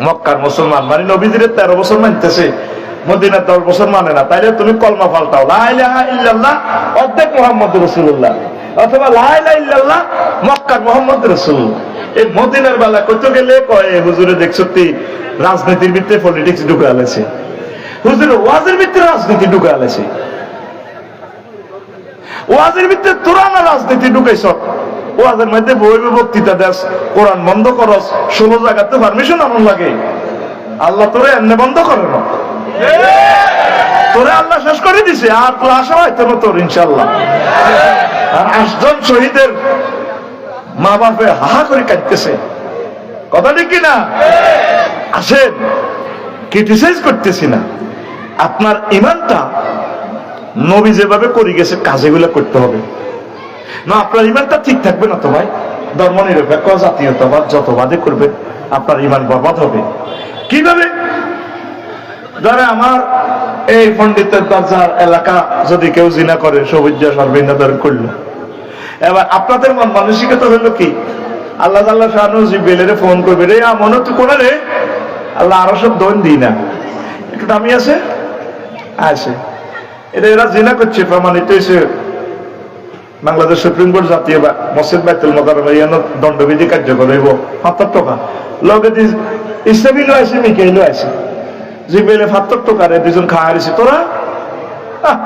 মক্কার মুসলমান মানে নবীজির 13 বছর মানতেছে, মদিনার 10 বছর মানে না। তাইলে তুমি কলমা পাল্টাও, লা ইলাহা ইল্লাল্লাহ অর্ধেক মুহাম্মদুর রাসূলুল্লাহ, অথবা লা ইলাহা ইল্লাল্লাহ মক্কার মুহাম্মদ রাসূল। এই মদিনার বেলা কত গেলে কয় হুজুরে দেখছো রাজনীতির ভিতরে পলিটিক্স ঢুকে আলেছে, হুজুর ওয়াজের ভিতরে রাজনীতি ঢুকে আলেছে, ওয়াজের ভিতরে তোরা না রাজনীতি ঢুকাইছ, ওয়াজের মধ্যে বইবে বক্তৃতা দেশ, কোরআন বন্ধ করস, 16 জায়গাতে পারমিশন আনন লাগে। আল্লাহ তোরে এমনি বন্ধ করে না, তোরে আল্লাহ শেষ করে দিছে, আর তোর আশা হয়তো না তোর ইনশাল্লাহ। আর 8 জন শহীদের মা বাপে হাহা করে কাঁদতেছে, কথা ঠিক কিনা? আসেন, ক্রিটিসাইজ করতেছি না, আপনার ইমানটা নবী যেভাবে করে গেছে কাজেগুলো করতে হবে না, আপনার ইমানটা ঠিক থাকবে না তো ভাই। ধর্মনিরপেক্ষ জাতীয়তাবাদ যতবাদে করবে আপনার ইমান বরবাদ হবে। কিভাবে? ধরে আমার এই পণ্ডিতের দরজার এলাকা যদি কেউ জিনা করে, সবুজা সর্বিন্দা ধরে করলো, এবার আপনাদের মন মানসিকতা হলো কি? আল্লাহ আল্লাহ শাহানু জিব্রাইলের ফোন করবে, রে মনে তো কোনা রে, আল্লাহ আরো সব দোন দিই না, একটু দামি আছে আছে, এটা এরা জিনা করছে প্রমাণিত হয়েছে। বাংলাদেশ সুপ্রিম কোর্ট জাতীয় মসজিদ বাইতুল মোকাররম দণ্ডবিধি কার্যকর হইব ৭০ টাকা, লগে ইসলামিলও আছে, মিকাইলও আছে, জিব্রাইলে ৭০ টাকারে দুজন খাওয়া হারিছে, তোরা খাওয়া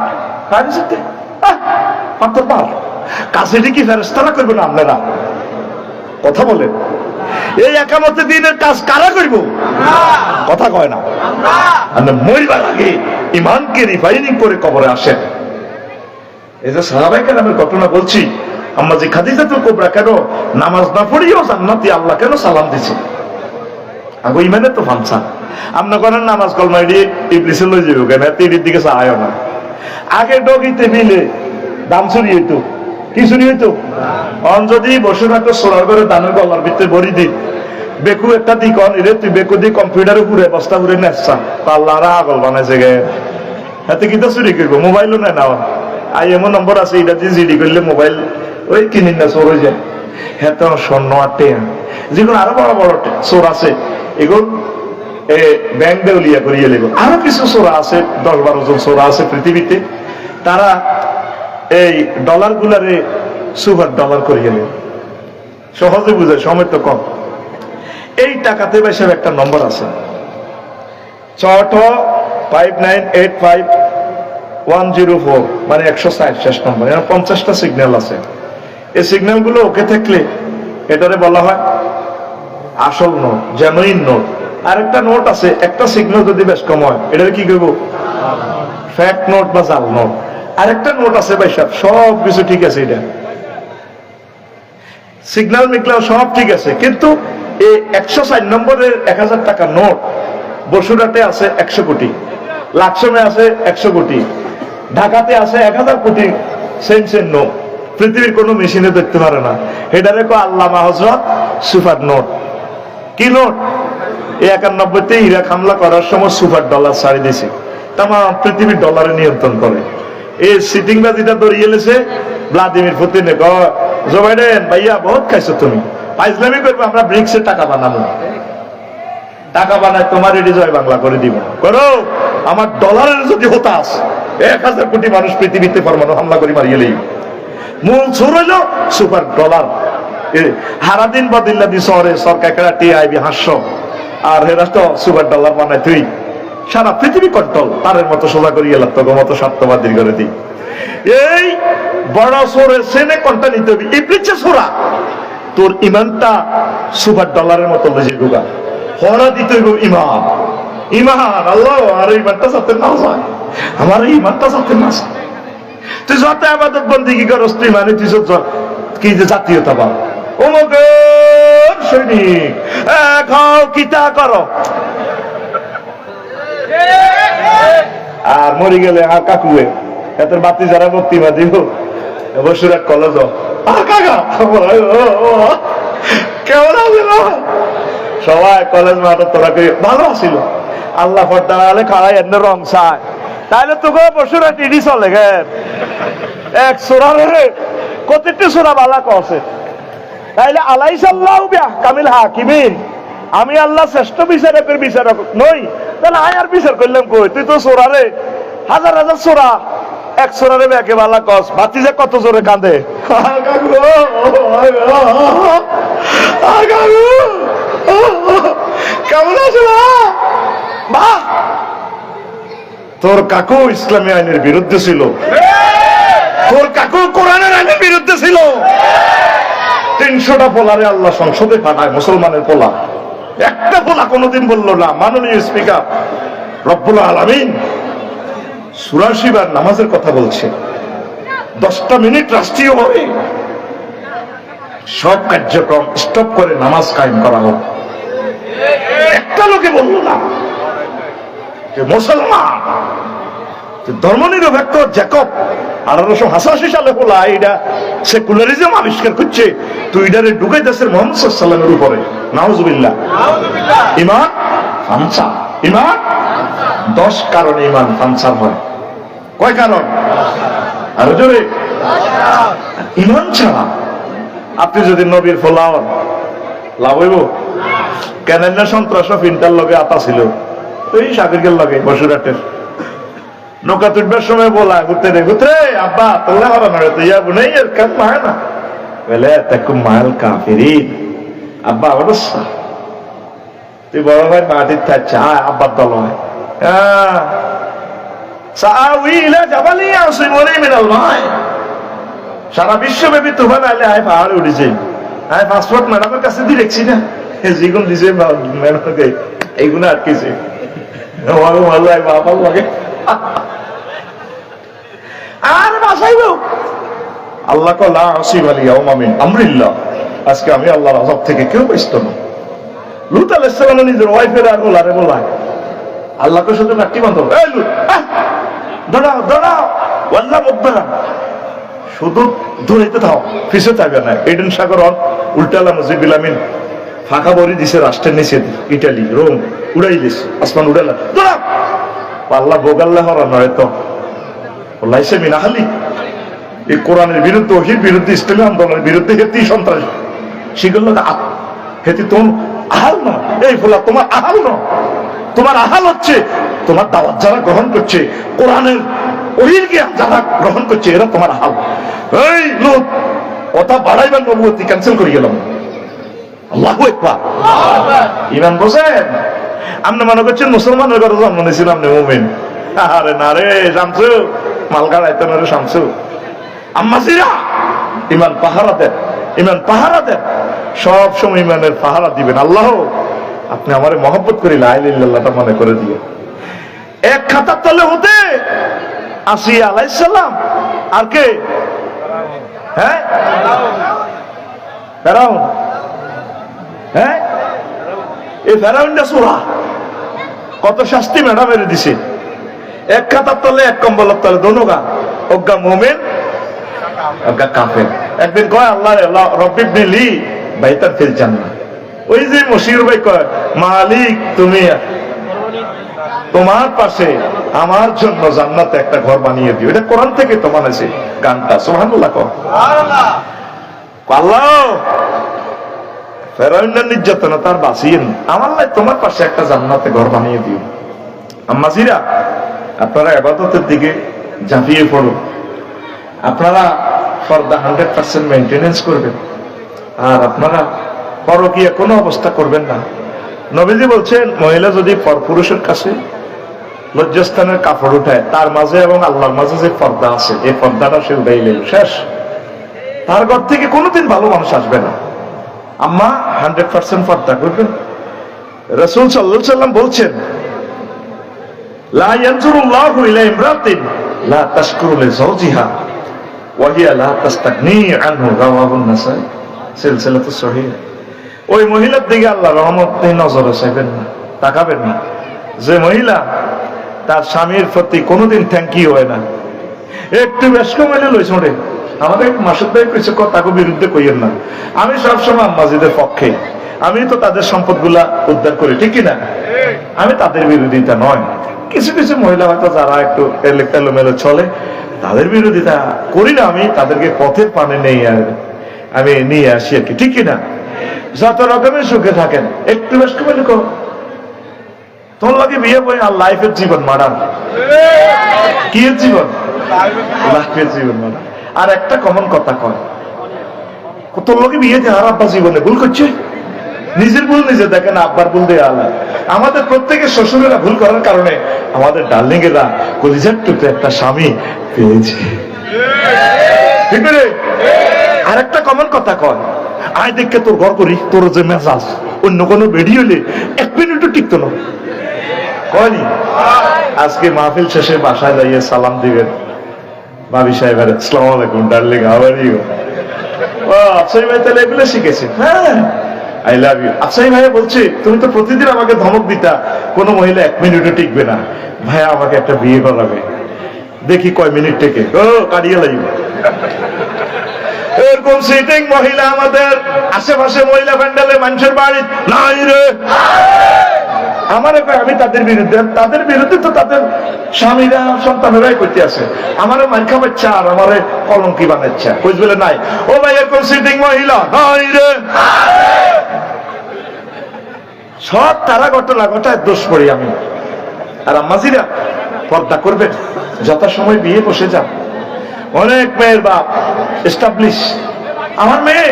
হারিছে ৭০ পার কাছেটি কি ফেরেশতারা করবে না আপনারা? কথা বলেন, এই একামতে দ্বীনের কাজ কারা করব? কথা কয় না। মরিবার আগে ইমানকে রিফাইনিং করে কবরে আসেন। এই যে সাহাবায়ে কেরামের ঘটনা বলছি, আম্মা জি খাদিজাতুল কুবরা কেন নামাজ না পড়িও জান্নাতি আল্লাহ কেন সালাম দিছে? আগো ইমানে তো ফানসা, আপনি করেন নামাজ কলমা দিয়ে ইবলিসে লই যাবে কেন, তীরের দিকে চাইও না। আগে ডগিতে মিলে দাম চুরি হইতো, কি চুরি হইতো? অন যদি বসে থাকতো সোনার করে দানের গলার ভিতরে ভরি দি, বেকু একটা দিক অন এরে তুই বেকু দিয়ে কম্পিউটারে ঘুরে বস্তা ঘুরে নেসা, আল্লাহরা আগল বানাইছে গে, হাতে কি তো চুরি করবো, মোবাইলও নেয় না, আইএমও নম্বর আছে, এটা দিয়ে জিডি করলে মোবাইল ওই কিনিন না চোর হয়ে যায়। হ্যাঁ তো স্বর্ণ আর টেন, যেগুলো আরো বড় বড় চোর আছে, এগুলো ব্যাংক দেউলিয়া করিয়ে লেগো। আরো কিছু চোরা আছে, 10-12 জন চোরা আছে পৃথিবীতে, তারা এই ডলার গুলারে সুপার ডলার করিয়ে নেবে, সহজে বুঝায়, সময় তো কম। এই টাকাতে বেশাব একটা নম্বর আছে, 65985-104, মানে 160 শেষ নম্বর, 50টা সিগন্যাল আছে। এই সিগন্যাল গুলো ওকে থাকলে এটারে বলা হয় আসল নোট, জেনুইন নোট। আরেকটা নোট আছে, একটা সিগন্যাল যদি বেশ কম হয় এটারে কি করবো? ফ্যাক নোট বা জাল নোট। আরেকটা নোট আছে ভাই সাহেব, সব কিছু ঠিক আছে, এটা সিগন্যাল মিগলাও সব ঠিক আছে, কিন্তু এই 104 নম্বরের 1000 টাকা নোট বসুরাটে আছে 100 কোটি, লাকসমে আছে 100 কোটি, ঢাকাতে আছে 1000 কোটি সেন্সের নোট, পৃথিবীর কোনো মেশিনে দেখতে পারে না। এটারে কো আল্লামা হযরত সুপার নোট। কি নোট? এই 91তে ইরাক হামলা করার সময় সুপার ডলার ছাড়ি দিয়েছে, তাম পৃথিবীর ডলারে নিয়ন্ত্রণ করে। এই সিটিং বাজিটা দড়িয়ে এলেছে ভ্লাদিমির পুতিনে, জো বাইডেন ভাইয়া বহুত খাইছো তুমি, ফাইজলামি করবে, আমরা ব্রিক্সের টাকা বানাবো, টাকা বানায় তোমার এটি জয় বাংলা করে দিব, করো। আমার ডলারের যদি হতাশ 1000 কোটি মানুষ পৃথিবীতে পরমাণু হামলা করে মারিয়েলেই মূল সুর হইল সুপার ডলার। হারাদিন বদিল্লা দি শহরে সরকার টিআইবি হাস্য, আর এরা তো সুপার ডলার বানায় তুই সারা পৃথিবী কন্ট্রোল, তারের মতো সোজা করিয়ে তোর মতো স্বার্থবাদী করে দিই। এই বড় সোরের সেনে কোনটা নিতে হবে? ইবলিসের সোরা। তোর ইমানটা সুপার ডলারের মতো লেজে ঢুকা, হরা দিতে হইব ইমান। ইমান আল্লাহ, আর ইমানটা সাথে না যায়, আমার ইমানটা সাথে না যায়। তুই যত আবাদত বন্দেগী করস, তুই মানে তুই কি যে জাতীয়তাবাদ, অমুকের সৈনিক, খাও কিতা করো, আর মরি গেলে আর কাকুয়ে এত বাতি যারা বক্তৃতা দিব বসুর এক কলেজ কেমন আছে সবাই কলেজ মাঠে তোরা করে ভালো আসিল। আল্লাহ ফর্দালে খাড়াই এনে রং চায়, তাইলে তোকে বসুর টিডি চলে গেল এক সোরা রে কতটি সোরা বালা কছে, তাইলে আলাইসাল্লাহু বিআহকামিল হাকিমিন, আমি আল্লাহ শ্রেষ্ঠ বিচারকের বিচারক নই, তাহলে আর বিচার করলাম কই? তুই তো সোরা রে হাজার হাজার সোরা, এক সোরারে ব্যাকে বালা কস, বাতি যে কত জোরে কাঁদে, কেমন আছে বা? তোর কাকু ইসলামী আইনের বিরুদ্ধে ছিল, তোর কাকু কোরআনের আইনের বিরুদ্ধে ছিল। 300টা পোলারে আল্লাহ সংসদে পাঠায়, মুসলমানের পোলা, একটা পোলা কোনোদিন বললো না মাননীয় স্পিকার রব্বুল আলামিন 84 বার নামাজের কথা বলছে, 10টা মিনিট রাষ্ট্রীয়ভাবে সব কার্যক্রম স্টপ করে নামাজ কায়েম করা হোক। একটা লোকে বললো না যে মুসলমান ধর্মনিরপেক্ষ জ্যাকব 1888 সালে বলা এটা সেকুলারিজম আবিষ্কার করছে, তুই এটারে ঢুকাই দেশের মোহাম্মদ সাল্লাল্লাহু আলাইহি ওয়াসাল্লামের উপরে, নাউজুবিল্লাহ। ইমান ফানসা, ইমান 10 কারণে ইমান ফানসা হয়। কয় কারণ? আরো জোরে। ইমান ছাড়া আপনি যদি নবীর ফলাও লাভ হইব কেন? সন্ত্রাস ফিনটার লগে আতা ছিল, ওই সাকিরের লগে বসুরাটের নৌকা তুলবার সময় বলা ঘুরতে রে ঘুরতে আব্বা তোল্লা হরা নড়ে তো ইয়া বুনেই এর কাজ মায় না বলে তাকুম মাল কাফিরিন। আব্বা অবস্থা তুই বড় ভাই মাটির থাকছে আব্বার দল হয় সারা বিশ্বব্যাপী তুফান আইলে আয় পাহাড়ে উঠেছে, আয় পাসপোর্ট ম্যাডামের কাছে দিয়ে দেখছি না, যেগুলো দিছে ম্যাডামকে এইগুলো আটকেছে বাবার লাগে আর বাসাইব। আল্লাহ লা আসিফ আল-ইয়াওমা মিন আমরিল্লাহ, আজকে আমি আল্লাহর আযাব থেকে কেউ বাঁচত না। লূত আলাইহিস সালাম নিজের ওয়াইফের আর ওলারে বলায় আল্লাহকে শুধু নাকি বন্ধ, এই লূত দাঁড়াও দাঁড়াও ওয়াল্লাহ মুদবিরা, শুধু দৌড়াইতে থাও, পিছে থাকবে না। এডেন সাগর উল্টালা মুজিবুল আমিন ফাঁকা বড়ি দিছে রাষ্ট্রের নিচে, ইটালি রোম উড়াই দিছে, আসমান উড়ালা দাঁড়াও। আল্লাহ বোগাল্লাহ হরা নয় তো লাইসে মিনাহালি, এই কোরআনের বিরুদ্ধে, ওহির বিরুদ্ধে, ইসলামী আন্দোলনের বিরুদ্ধে হেতি সন্ত্রাস, সেগুলো হেতি তোমার আহাল না। এই ফলা তোমার আহাল না, তোমার আহাল হচ্ছে তোমার দাওয়াত যারা গ্রহণ করছে, কোরআনের ওহির জ্ঞান যারা গ্রহণ করছে, এরা তোমার আহাল। এই লোক কথা বাড়াইবার নবুয়তি ক্যান্সেল করে গেলাম। আল্লাহু আকবার। ইমান বসেন, আপনি মনে করছেন মুসলমানের ঘরে জন্ম নিয়েছিলাম না মুমিন? আরে না রে শামসু, মালগাড় আইতেন রে শামসু। আম্মাসিরা ইমান পাহারা দেন, ইমান পাহারা দেন, সব সময় ইমানের পাহারা দিবেন। আল্লাহ আপনি আমারে মহব্বত করি লা ইলাহা ইল্লাল্লাহটা মনে করে দিয়ে। এক খাতার তলে হতে আসিয়া আলাইহিস সালাম আর কে? হ্যাঁ ফেরাউন, হ্যাঁ এই ফেরাউনটা সূরা কত শাস্তি ম্যাডামের দিছে। এক খাতার তলে এক কম্বলের তলে দোনোগা, অজ্ঞা মোমেন অজ্ঞা কাফের। একদিন কয় আল্লাহ রব্বি বিলি বাইতান ফিল জান্নাহ। ওই যে মশিউর ভাই কয় মালিক তুমি তোমার পাশে আমার জন্য জান্নাতে একটা ঘর বানিয়ে দিও। এটা কোরআন থেকে তো মানেছে গানটা, সুবহানাল্লাহ। আল্লাহ ফেরাউনের নির্যাতনা তার বাঁচিয়েন, আমার লাই তোমার পাশে একটা জান্নাতে ঘর বানিয়ে দিও। আম্মাজিরা, আপনারা ইবাদতের দিকে ঝাঁপিয়ে পড়ুন। আপনারা ফরদা 100% মেইনটেনেন্স করবেন, আর আপনারা পরকীয়া কোনো অবস্থা করবেন না। নবীজি বলছেন, মহিলা যদি পরপুরুষের কাছে লজ্জাস্থানের কাপড় উঠায়, তার মাঝে এবং আল্লাহর মাঝে যে পর্দা আছে, এই পর্দাটা সে উঠাইলে শেষ, তার ঘর থেকে কোনোদিন ভালো মানুষ আসবে না। আম্মা 100% পর্দা করবেন। রাসূল সাল্লাল্লাহু আলাইহি ওয়াসাল্লাম বলছেন, লা ইয়ানজুরুল্লাহু ইলা ইমরাতিন লা তাশকুরু লিজাওজিহা ওয়া হিয়া লা তাস্তাগনি আনহু, রাওয়াহু আন-নাসাই, সিলসিলাতুস সহিহ। ওই মহিলার দিকে আল্লাহ রহমত নজরে চাইবেন না, তাকাবেন না, যে মহিলা তার স্বামীর প্রতি কোনোদিন থ্যাংক ইউ হয় না। একটু বেশ কমাইলে লইছ রে, আমাদের মাসুদ ভাই কইছে তাকে বিরুদ্ধে কইয়েন না। আমি সবসময় আম্মাজিদের পক্ষে, আমি তো তাদের সম্পদগুলা উদ্ধার করি, ঠিক কিনা? আমি তাদের বিরোধিতা নয়। কিছু কিছু মহিলা হয়তো যারা একটু এলোমেলো চলে, তাদের বিরোধিতা করি না, আমি তাদেরকে পথের পানে নেই আর আমি নিয়ে আসি আর কি, ঠিক কিনা? যত রকমের সুখে থাকেন, একটু বেশ কমাইলে তোর লাগে বিয়ে বই আর লাইফের জীবন মারান। কি জীবন? লাইফের জীবন মারান। আর একটা কমন কথা কয়, তোর লোকে বিয়েতে আর আব্বা জীবনে ভুল করছে, নিজের ভুল নিজে দেখেন, আব্বার ভুল দিয়ে আলাদা। আমাদের প্রত্যেকের শ্বশুরেরা ভুল করার কারণে আমাদের ডার্লিং এরা কলিজার টুকরে একটা স্বামী পেয়েছে, ঠিক রে? আর একটা কমন কথা কয়, আয় দেখে তোর ঘর করি, তোর যে মেজাজ অন্য কোনো বেডি হলে 1 মিনিটও টিকতো না। কয়নি? আজকে মাহফিল শেষে বাসায় যাইয়ে সালাম দিবেন ভাবি সাহেবের, আসসালামু আলাইকুম ডার্লিং, হাউ আর ইউ? ও আফসাই ভাই তাহলে এগুলো শিখেছে। হ্যাঁ, আই লাভ ইউ। আফসাই ভাই বলছে, তুমি তো প্রতিদিন আমাকে ধমক দিতা কোনো মহিলা 1 মিনিটও টিকবে না, ভাইয়া আমাকে একটা বিয়ে করাবে, দেখি কয় মিনিট টেকে। ও কাটিয়ে লাগবে। এরকম সিটিং মহিলা আমাদের আশেপাশে মহিলা প্যান্ডেলে মানুষের বাড়ি নাই রে। আমার আমি তাদের বিরুদ্ধে তো তাদের স্বামীরা সন্তানেরাই করতে আছে, আমারও মার খাবার চা আর আমার কলঙ্কি বানাচ্ছে, বুঝবে নাই? ও ভাই, এরকম সিটিং মহিলা নাই রে। সব তারা ঘটনা ঘটায় দোষ করি আমি। আর আম্মাজিরা, পর্দা করবেন, যথাসময় বিয়ে বসে যান। অনেক মেয়ের বাপ এস্টাবলিশ, আমার মেয়ে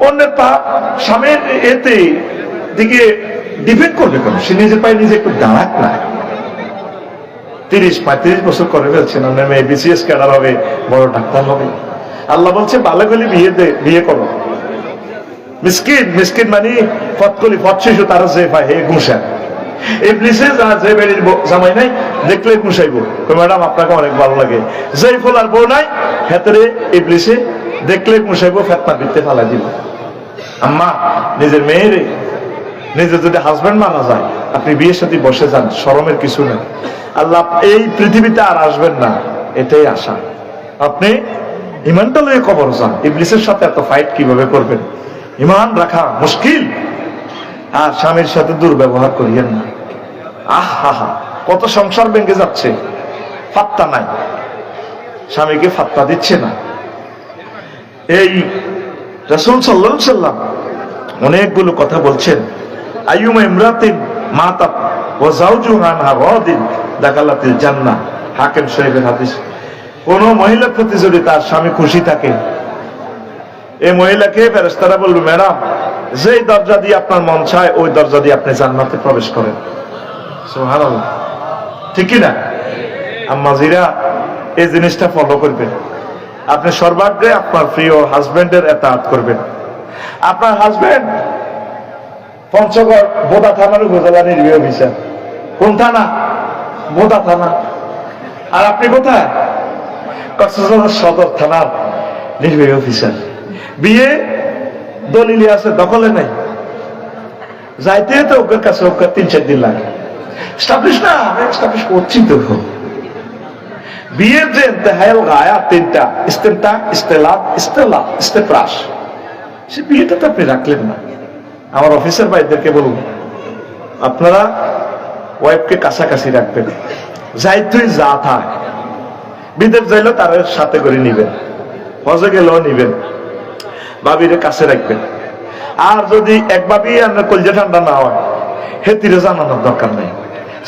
অন্যের স্বামীর এতে দিকে ডিপেন্ড করবে কেন? সে নিজে পায়ে নিজে একটু দাঁড়াক না। 30-35 বছর করে ফেলছেন, আপনার মেয়ে বিসিএস ক্যাডার হবে, বড় ডাক্তার হবে। আল্লাহ বলছে বালাকলি বিয়ে করো। মিসকিন মানে ফতকলি, ফত শিশু, তারা যে পায় হে ঘুষা। ইবলিসে যে বেড়ির জামাই নাই দেখলে ঘুষাইবো, ম্যাডাম আপনাকে অনেক ভালো লাগে। যেই ফোলার বউ নাই হেতরে ইবলিসে দেখলে ঘুষাইবো, ফেতনা দিতে ফালা দিব। আম্মা, নিজের মেয়েরে নিজের যদি হাজবেন্ড মানা যায়, আপনি বিয়ের সাথে বসে যান, শরমের কিছু নেই। আল্লাহ এই পৃথিবীতে আর আসবেন না, এটাই আশা। আপনি ইমানটা লয়ে কবর যান, ইবলিসের সাথে এত ফাইট কিভাবে করবেন? ইমান রাখা মুশকিল। আর স্বামীর সাথে দুর্ব্যবহার করিয়েন না। আহা, কত সংসার ভেঙে যাচ্ছে, ফাত্তা নাই, স্বামীকে ফাত্তা দিচ্ছে না। এই রাসূল সাল্লাল্লাহু আলাইহি ওয়াসাল্লাম অনেকগুলো কথা বলছেন। আইয়ুমা ইমরাতিন মাতাত ওয়া যাওজুহা আনহা রাদিন দাখালাতিল জান্নাহ, হাকিম শরীফের হাদিস। কোন মহিলার প্রতি যদি তার স্বামী খুশি থাকে, এই মহিলাকে ফেরেশতারা বলবে, ম্যাডাম, যেই দরজা দিয়ে আপনার মন চায় ওই দরজা দিয়ে আপনি জান্নাতে প্রবেশ করেন। সুবহানাল্লাহ, ঠিক কি না? আম্মাজিরা, এই জিনিসটা ফলো করবেন। আপনি সর্বাগ্রে আপনার প্রিয় হাজবেন্ডের ইতাআত করবেন। আপনার হাজবেন্ড পঞ্চগড় বোদা থানার উপজেলা নির্বাহী অফিসার। কোন থানা? বোদা থানা। আর আপনি কোথায়? কক্সবাজার সদর থানার নির্বাহী অফিসার। বিয়ে দলিলে আছে, দখলে নাই। যাইতে তো ওর কাছে 3-4 দিন লাগে। স্টাবলিশ না, আমি স্টাবলিশ করছি তো। বিয়ের যে ইন্তেহাইল গায়া তিনটা, ইস্তেমতা, ইস্তেলাত, ইস্তেলা, ইস্তেপ্রাস, সে বিয়েটা তো আপনি রাখলেন না। আমার অফিসার ভাইদেরকে বলুন, আপনারা ওয়াইফকে কাছাকাছি রাখবেন, যাই তুই যা থাক, বিদেশ যাইলেও তার সাথে করে নিবেন, হজে গেলেও নিবেন, ভাবিরে কাছে রাখবেন। আর যদি এক ভাবি আপনার কলজা ঠান্ডা না হয়, হেতিরে জানানোর দরকার নেই,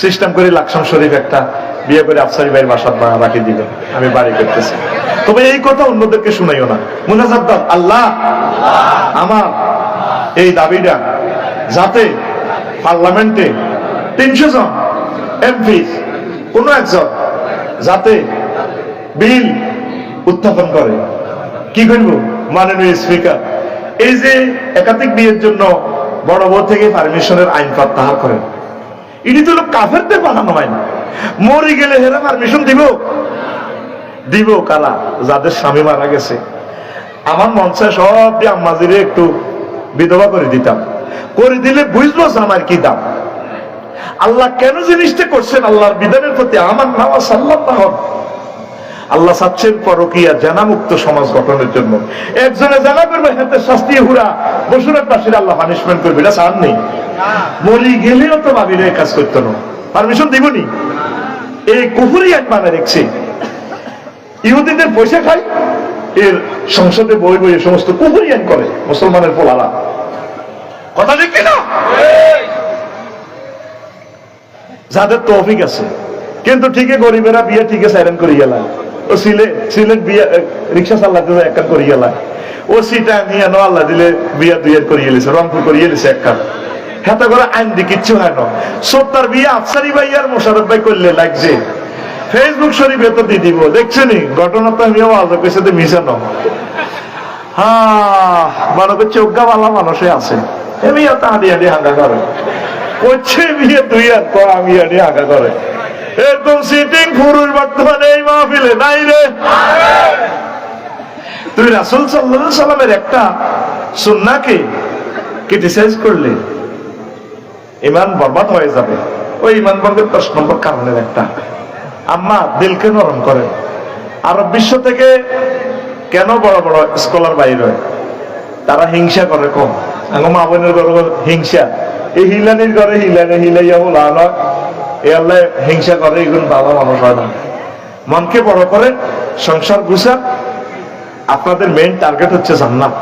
সিস্টেম করে লাকসাম শরীফ একটা বিয়ে করে আফসারি ভাইয়ের বাসার রাখি দিবেন, আমি বাড়ি করতেছি। তবে এই কথা অন্যদেরকে শুনাইও না। মুনাজাত দাও, আল্লাহ আমার এই দাবিটা যাতে পার্লামেন্টে 300 জন এমপি কোন একজন যাতে বিল উত্থাপন করে। কি করব? মাননীয় স্পিকার, এই যে একাধিক বিয়ের জন্য বড় বউ থেকে পারমিশনের আইন প্রত্যাহার করেন, এটি তো কাফেরদের বানানো হয় না। মরে গেলে হেরা পারমিশন দিব কারা? যাদের স্বামী মারা গেছে। আমার মন চায় সব আম্মাজিরে একটু বিধবা করে দিতাম, করে দিলে বুঝবো আমার কি দাম। আল্লাহ কেন জিনিসটা করছেন? আল্লাহর বিধানের প্রতি আমার নামা সাল্লাল্লাহু। আল্লাহ চাচ্ছেন পরকীয়া জানামুক্ত সমাজ গঠনের জন্য। একজনে জানা করবে, হাতে শাস্তি হুরা বসুরের পাশে আল্লাহ পানিশমেন্ট করবে, এটা চান নেই। মরি গেলেও তো ভাবিরে কাজ করতো না, পারমিশন দিবনি। এই কুফরি এক মানে রেখছে, ইহুদিদের পয়সা খায়, এর সংসদে বই বই সমস্ত কুফরি আইন করে মুসলমানের পোলারা। কথা ঠিক কিনা? যাদের তৌফিক আছে, কিন্তু ঠিকই গরিবেরা বিয়ে ঠিকই সাইরেন করে গেলাম। ও সিলেট বিয়ে রিক্সা চালাতে এক করে গেলাম। ও সিটা নিয়ে আল্লাহ দিলে বিয়া দুইয়ের করিয়ে গেছে, রংপুর করিয়ে গেছে এক কাপ। হাতে করে আইন দিয়ে কিচ্ছু হয় না। সত্তর বিয়ে আফসারি ভাই আর মোশারফ ভাই করলে লাগছে, ফেসবুক শরীফে তো দিয়ে দিব। দেখছেনি ঘটনা তো আমিও আলাদা কইছে তো মিশানো। হ্যাঁ, মনে করছে অজ্ঞাওয়ালা মানুষে আছে, এমনি তো হাঁটি হাঁটি হাঙ্গা করে করছে বিয়ে দুই আর তো আমি হাঁটি হাঙ্গা করে। এরকম সিটিং পুরুষ বর্তমানে এই মাহফিলে নাই রে। তুই রাসূল সাল্লাল্লাহু আলাইহি সাল্লামের একটা সুন্নাহকে ক্রিটিসাইজ করলে ঈমান বরবাদ হয়ে যাবে। ওই ঈমান ভঙ্গের 10 নম্বর কারণের একটা, আম্মা দিলকে নরম করেন। আরব বিশ্ব থেকে কেন বড় বড় স্কলার বাইর হয়? তারা হিংসা করে কম। আমার মা বোনের ঘরে হিংসা, এই হিলানির ঘরে হিলাইয়া বলা নয়, এ আল্লাহ হিংসা করে, এগুলো ভালো মানুষ হয় না। মনকে বড় করে, সংসার গুছা। আপনাদের মেইন টার্গেট হচ্ছে জান্নাত।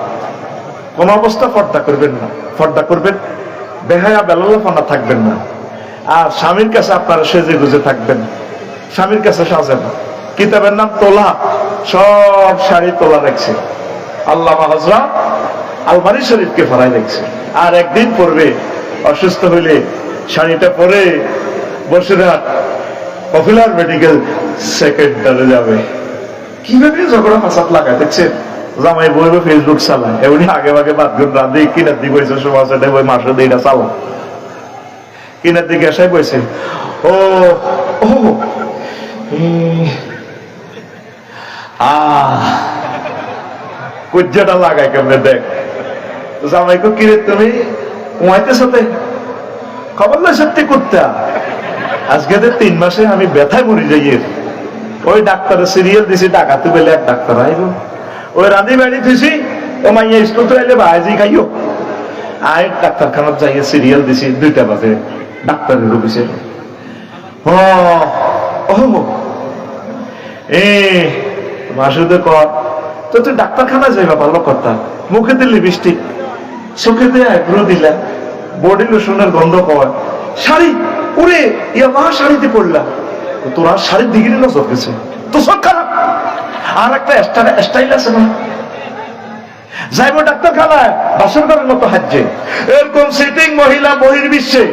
কোন অবস্থা পর্দা করবেন না, পর্দা করবেন, বেহায়া বেলাল্লাফানা থাকবেন না। আর স্বামীর কাছে আপনারা সেজে গুজে থাকবেন, স্বামীর কাছে সাজেন। কিতাবের নাম তোলা, সব শাড়ি তোলা রাখছে আল্লামা হযরত আলমারি শরীফকে ফরাই রাখছে। আর একদিন পরবে, অসুস্থ হইলে শাড়িটা পরে বসিরহাট পপুলার মেডিকেল সেকেন্ডারে যাবে। কিভাবে ঝগড়া ফাসাদ লাগায় দেখছেন? জামাই বইবে ফেসবুক চালায়, এমনি আগে ভাগে বাদগুন রাঁধে কিনার দিকে বইছে, সমাজে বই মাসে দিয়ে চালা কিনার দিকে আসাই বইছে। ও ও কুজ্জাটা লাগায় কেমনে দেখ। জামাইকে কিরে তুমি ঘুমাইতে সাথে খবর না সত্যি কুত্তা, আজকে 3 মাসে আমি ব্যথায় মরি যাই। ওই ডাক্তারের সিরিয়াল দিছি, ডাকাতে পেলে এক ডাক্তার আইব। ওই রাঁধি বাড়ি দিছি, ও মাইয়া স্কুল তো এলে ভাজি খাইও। আয় ডাক্তারখানার যাইয়ে সিরিয়াল দিছি, 2টা বাজে ডাক্তারের অফিসে। মাসুদে কর তো তুই ডাক্তারখানা যাইবা ভালো কথা, মুখে দিল লিপস্টিক, চোখে দিয়ে আইব্রো দিলা, বডি লোশনের গন্ধ কর, শাড়ি ওরে ইয়া মা শাড়িতে পড়লা, তোরা শাড়ির দিকে নজর গেছে তো সব খারাপ। আর একটা স্টাইল আছে না, যাইব ডাক্তারখানায় বাসর ঘরের মতো হাজছে। এরকম সিটিং মহিলা বহির্বিশ্বে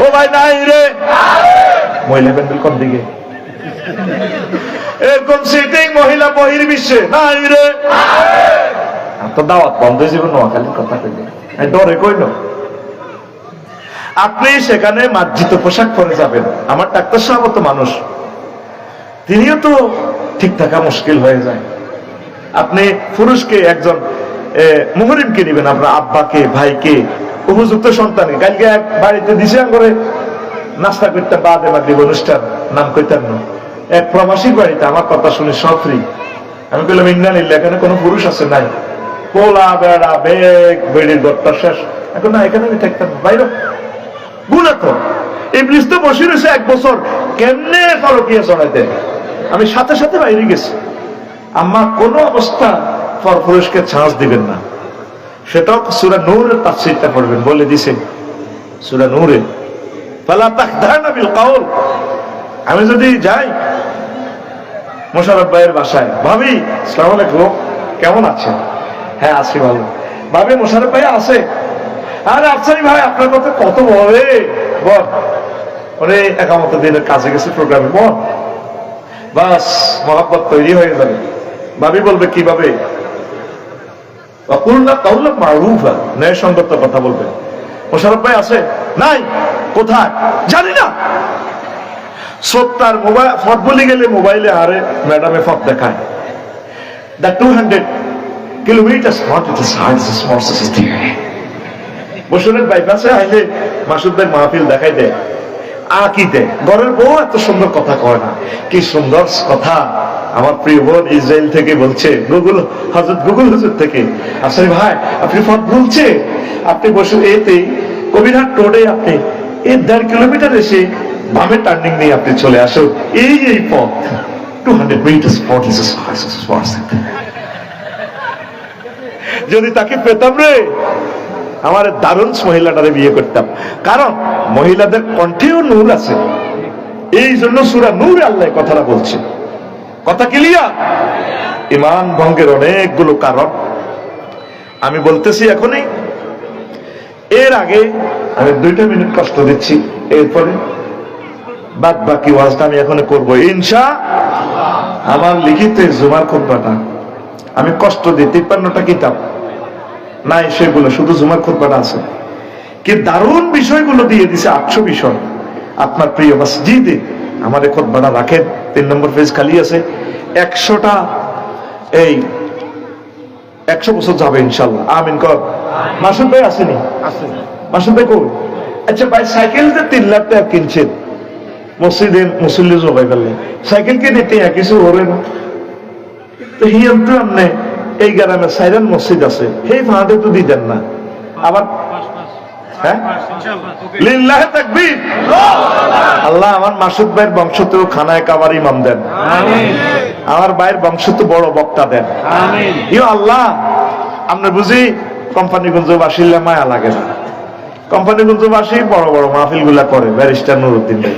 ও ভাই নাই রে, মহিলা প্যান্ডেল কোন দিকে? এরকম সিটিং মহিলা বহির্বিশ্বে নাই রে। তো দাওয়াত বন্ধ জীবন নোয়াখালীর কথা কইলে ডরে কইল। আপনি সেখানে মার্জিত পোশাক পরে যাবেন। আমার ডাক্তার সাহেব তো মানুষ, তিনিও তো ঠিক থাকা মুশকিল হয়ে যায়। আপনি পুরুষকে একজন মুহরিমকে নিবেন, আপনার আব্বাকে, ভাইকে, উপযুক্ত সন্তানকে। কালকে এক বাড়িতে দিছে করে নাস্তা করতাম, বাদে মাগরিব অনুষ্ঠান, নাম কইতাম না। এক প্রবাসী বাড়িতে আমার কথা শুনে সব ফ্রি। আমি বললাম ইন্নালিল্লাহ, এখানে কোনো পুরুষ আছে নাই? পোলা বেড়া বেগ বেড়ির গড়টা শেষ। এখন না, এখানে আমি থাকতাম বাইরে গুণা তো ইবলিস তো বসে রয়েছে 1 বছর, কেমনে ফরকিয়ে চড়াইতে। আমি সাথে সাথে বাইরে গেছি। আম্মা কোনো অবস্থা পরপুরুষকে ছাঁচ দিবেন না। সেটাও সূরা নূরের তাফসীরটা পড়বেন, বলে দিছে সূরা নূরে, ফালা তাখদানা বিল কাউল। আমি যদি যাই মোশাররফ ভাইয়ের বাসায়, ভাবি আসসালামু আলাইকুম, কেমন আছেন? হ্যাঁ আছি ভালো। ভাবি মোশাররফ ভাই আছে? আরে আফসারি ভাই আপনার কথা কত বলে, বল ওরে একামত দিনের কাজে গেছে প্রোগ্রামে, বল। বাস মহব্বত তৈরি হয়ে যাবে। ভাবি বলবে কিভাবে? মারুফা, ন্যায়সঙ্গত কথা বলবে। মোশাররফ ভাই আছে? নাই। কোথায়? জানি না। সত্তার মোবাইল ফট বলে গেলে মোবাইলে আরে ম্যাডামে ফট দেখায়। The 200 kilometers what it is hard is small society. বসুনের বাইপাসে আইলে মাসুদ ভাই মাহফিল দেখাই দেয়, আঁকি দেয়। ঘরের বউ এত সুন্দর কথা কয় না। কি সুন্দর কথা! আমার প্রিয় বোন ইসরায়েল থেকে বলছে, গুগল হুজুর থেকে, আসলে ভাই আপনি ফট বলছে, আপনি বসে এতে কবিরহাট রোডে আপনি 1.5 কিলোমিটার এসে বামে টার্নিং নিয়ে আপনি চলে আসুন, এই পথ 200 meters what is this? যদি তাকে পেতাম রে, আমার দারুণ মহিলাটারে বিয়ে করতাম। কারণ মহিলাদের কণ্ঠেও নূর আছে, এই জন্য সূরা নূরে আল্লাহ কথাটা বলছে। কথা ক্লিয়ার? ঈমান ভঙ্গের অনেকগুলো কারণ আমি বলতেছি এখনই। এর আগে আমি 2 মিনিট কষ্ট দিচ্ছি, এরপরে বাদ বাকি ওয়াজটা আমি এখন করবো ইনশাআল্লাহ। আমার লিখিত জুমার খুতবাটা আমি কষ্ট দিই, 53টা কিতাব নাই সেগুলো, শুধু জুমার খুতবাটা আছে। কি দারুণ বিষয়গুলো দিয়ে দিছে, 800 বিষয়। আপনার প্রিয় মসজিদে আমার এই খুতবাটা রাখেন, 3 নম্বর পেজ খালি আছে। 100টা এই 100 বছর যাবে ইনশাআল্লাহ, আমিন কর। মাসুদ ভাই আসেনি? মাসুদ ভাই কই? আচ্ছা ভাই, সাইকেল যে 3 লাখ টাকা কিনছেন মসজিদে, মুসল্লি জবাই ফেললেন, সাইকেল কিনে কিছু ওরেন তো হিয়াম তো আমনে এই গ্রামে সাইরান মসজিদ আছে, সেই ভাড়াটা তো দিতেন না। আবার হ্যাঁ, লিল্লাহে তাকবীর। আল্লাহ আমার মাসুদ ভাইয়ের বংশ তো খানায় কাবার ইমাম দেন, আমার ভাইয়ের বংশ তো বড় বক্তা দেন। ইয়া আল্লাহ, আমরা বুঝি কোম্পানিগঞ্জবাসীর মায়া লাগে না। কোম্পানিগঞ্জবাসী বড় বড় মাহফিল গুলা করে, ব্যারিস্টার নুরুদ্দিন ভাই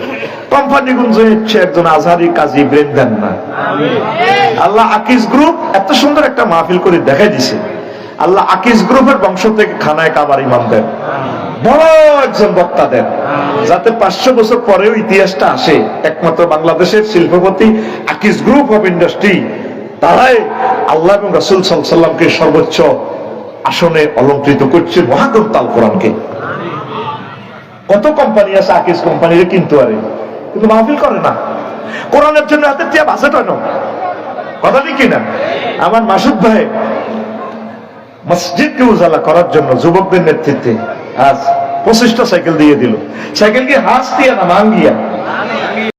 কোম্পানিগঞ্জে হচ্ছে একজন আজহারি কাজী, ব্রেন দেন না। আল্লাহ আকিজ গ্রুপ এত সুন্দর একটা মাহফিল করে দেখাই দিছে। আল্লাহ আকিজ গ্রুপের বংশ থেকে খানায় কাবার ইমাম দেন, বড় একজন বক্তা দেন, যাতে 500 বছর পরেও ইতিহাসটা আসে। একমাত্র বাংলাদেশের শিল্পপতি আকিজ গ্রুপ অফ ইন্ডাস্ট্রি, তারাই আল্লাহ এবং রাসূল সাল্লাল্লাহু আলাইহি ওয়াসাল্লামকে সর্বোচ্চ আসনে অলংকৃত করছে, মহাগ্রন্থ আল কোরআনকে। কত কোম্পানি আছে আকিজ কোম্পানির কিন্তু আরে, কিন্তু মাহফিল করে না। কোরআনের জন্য হাতে টিয়া বাজেট হয় না, কথা কি না? আমার মাসুদ ভাই মসজিদকে উজালা করার জন্য যুবকদের নেতৃত্বে আজ 25টা সাইকেল দিয়ে দিল। সাইকেল কি হাস দিয়া না মাঙ্গিয়া?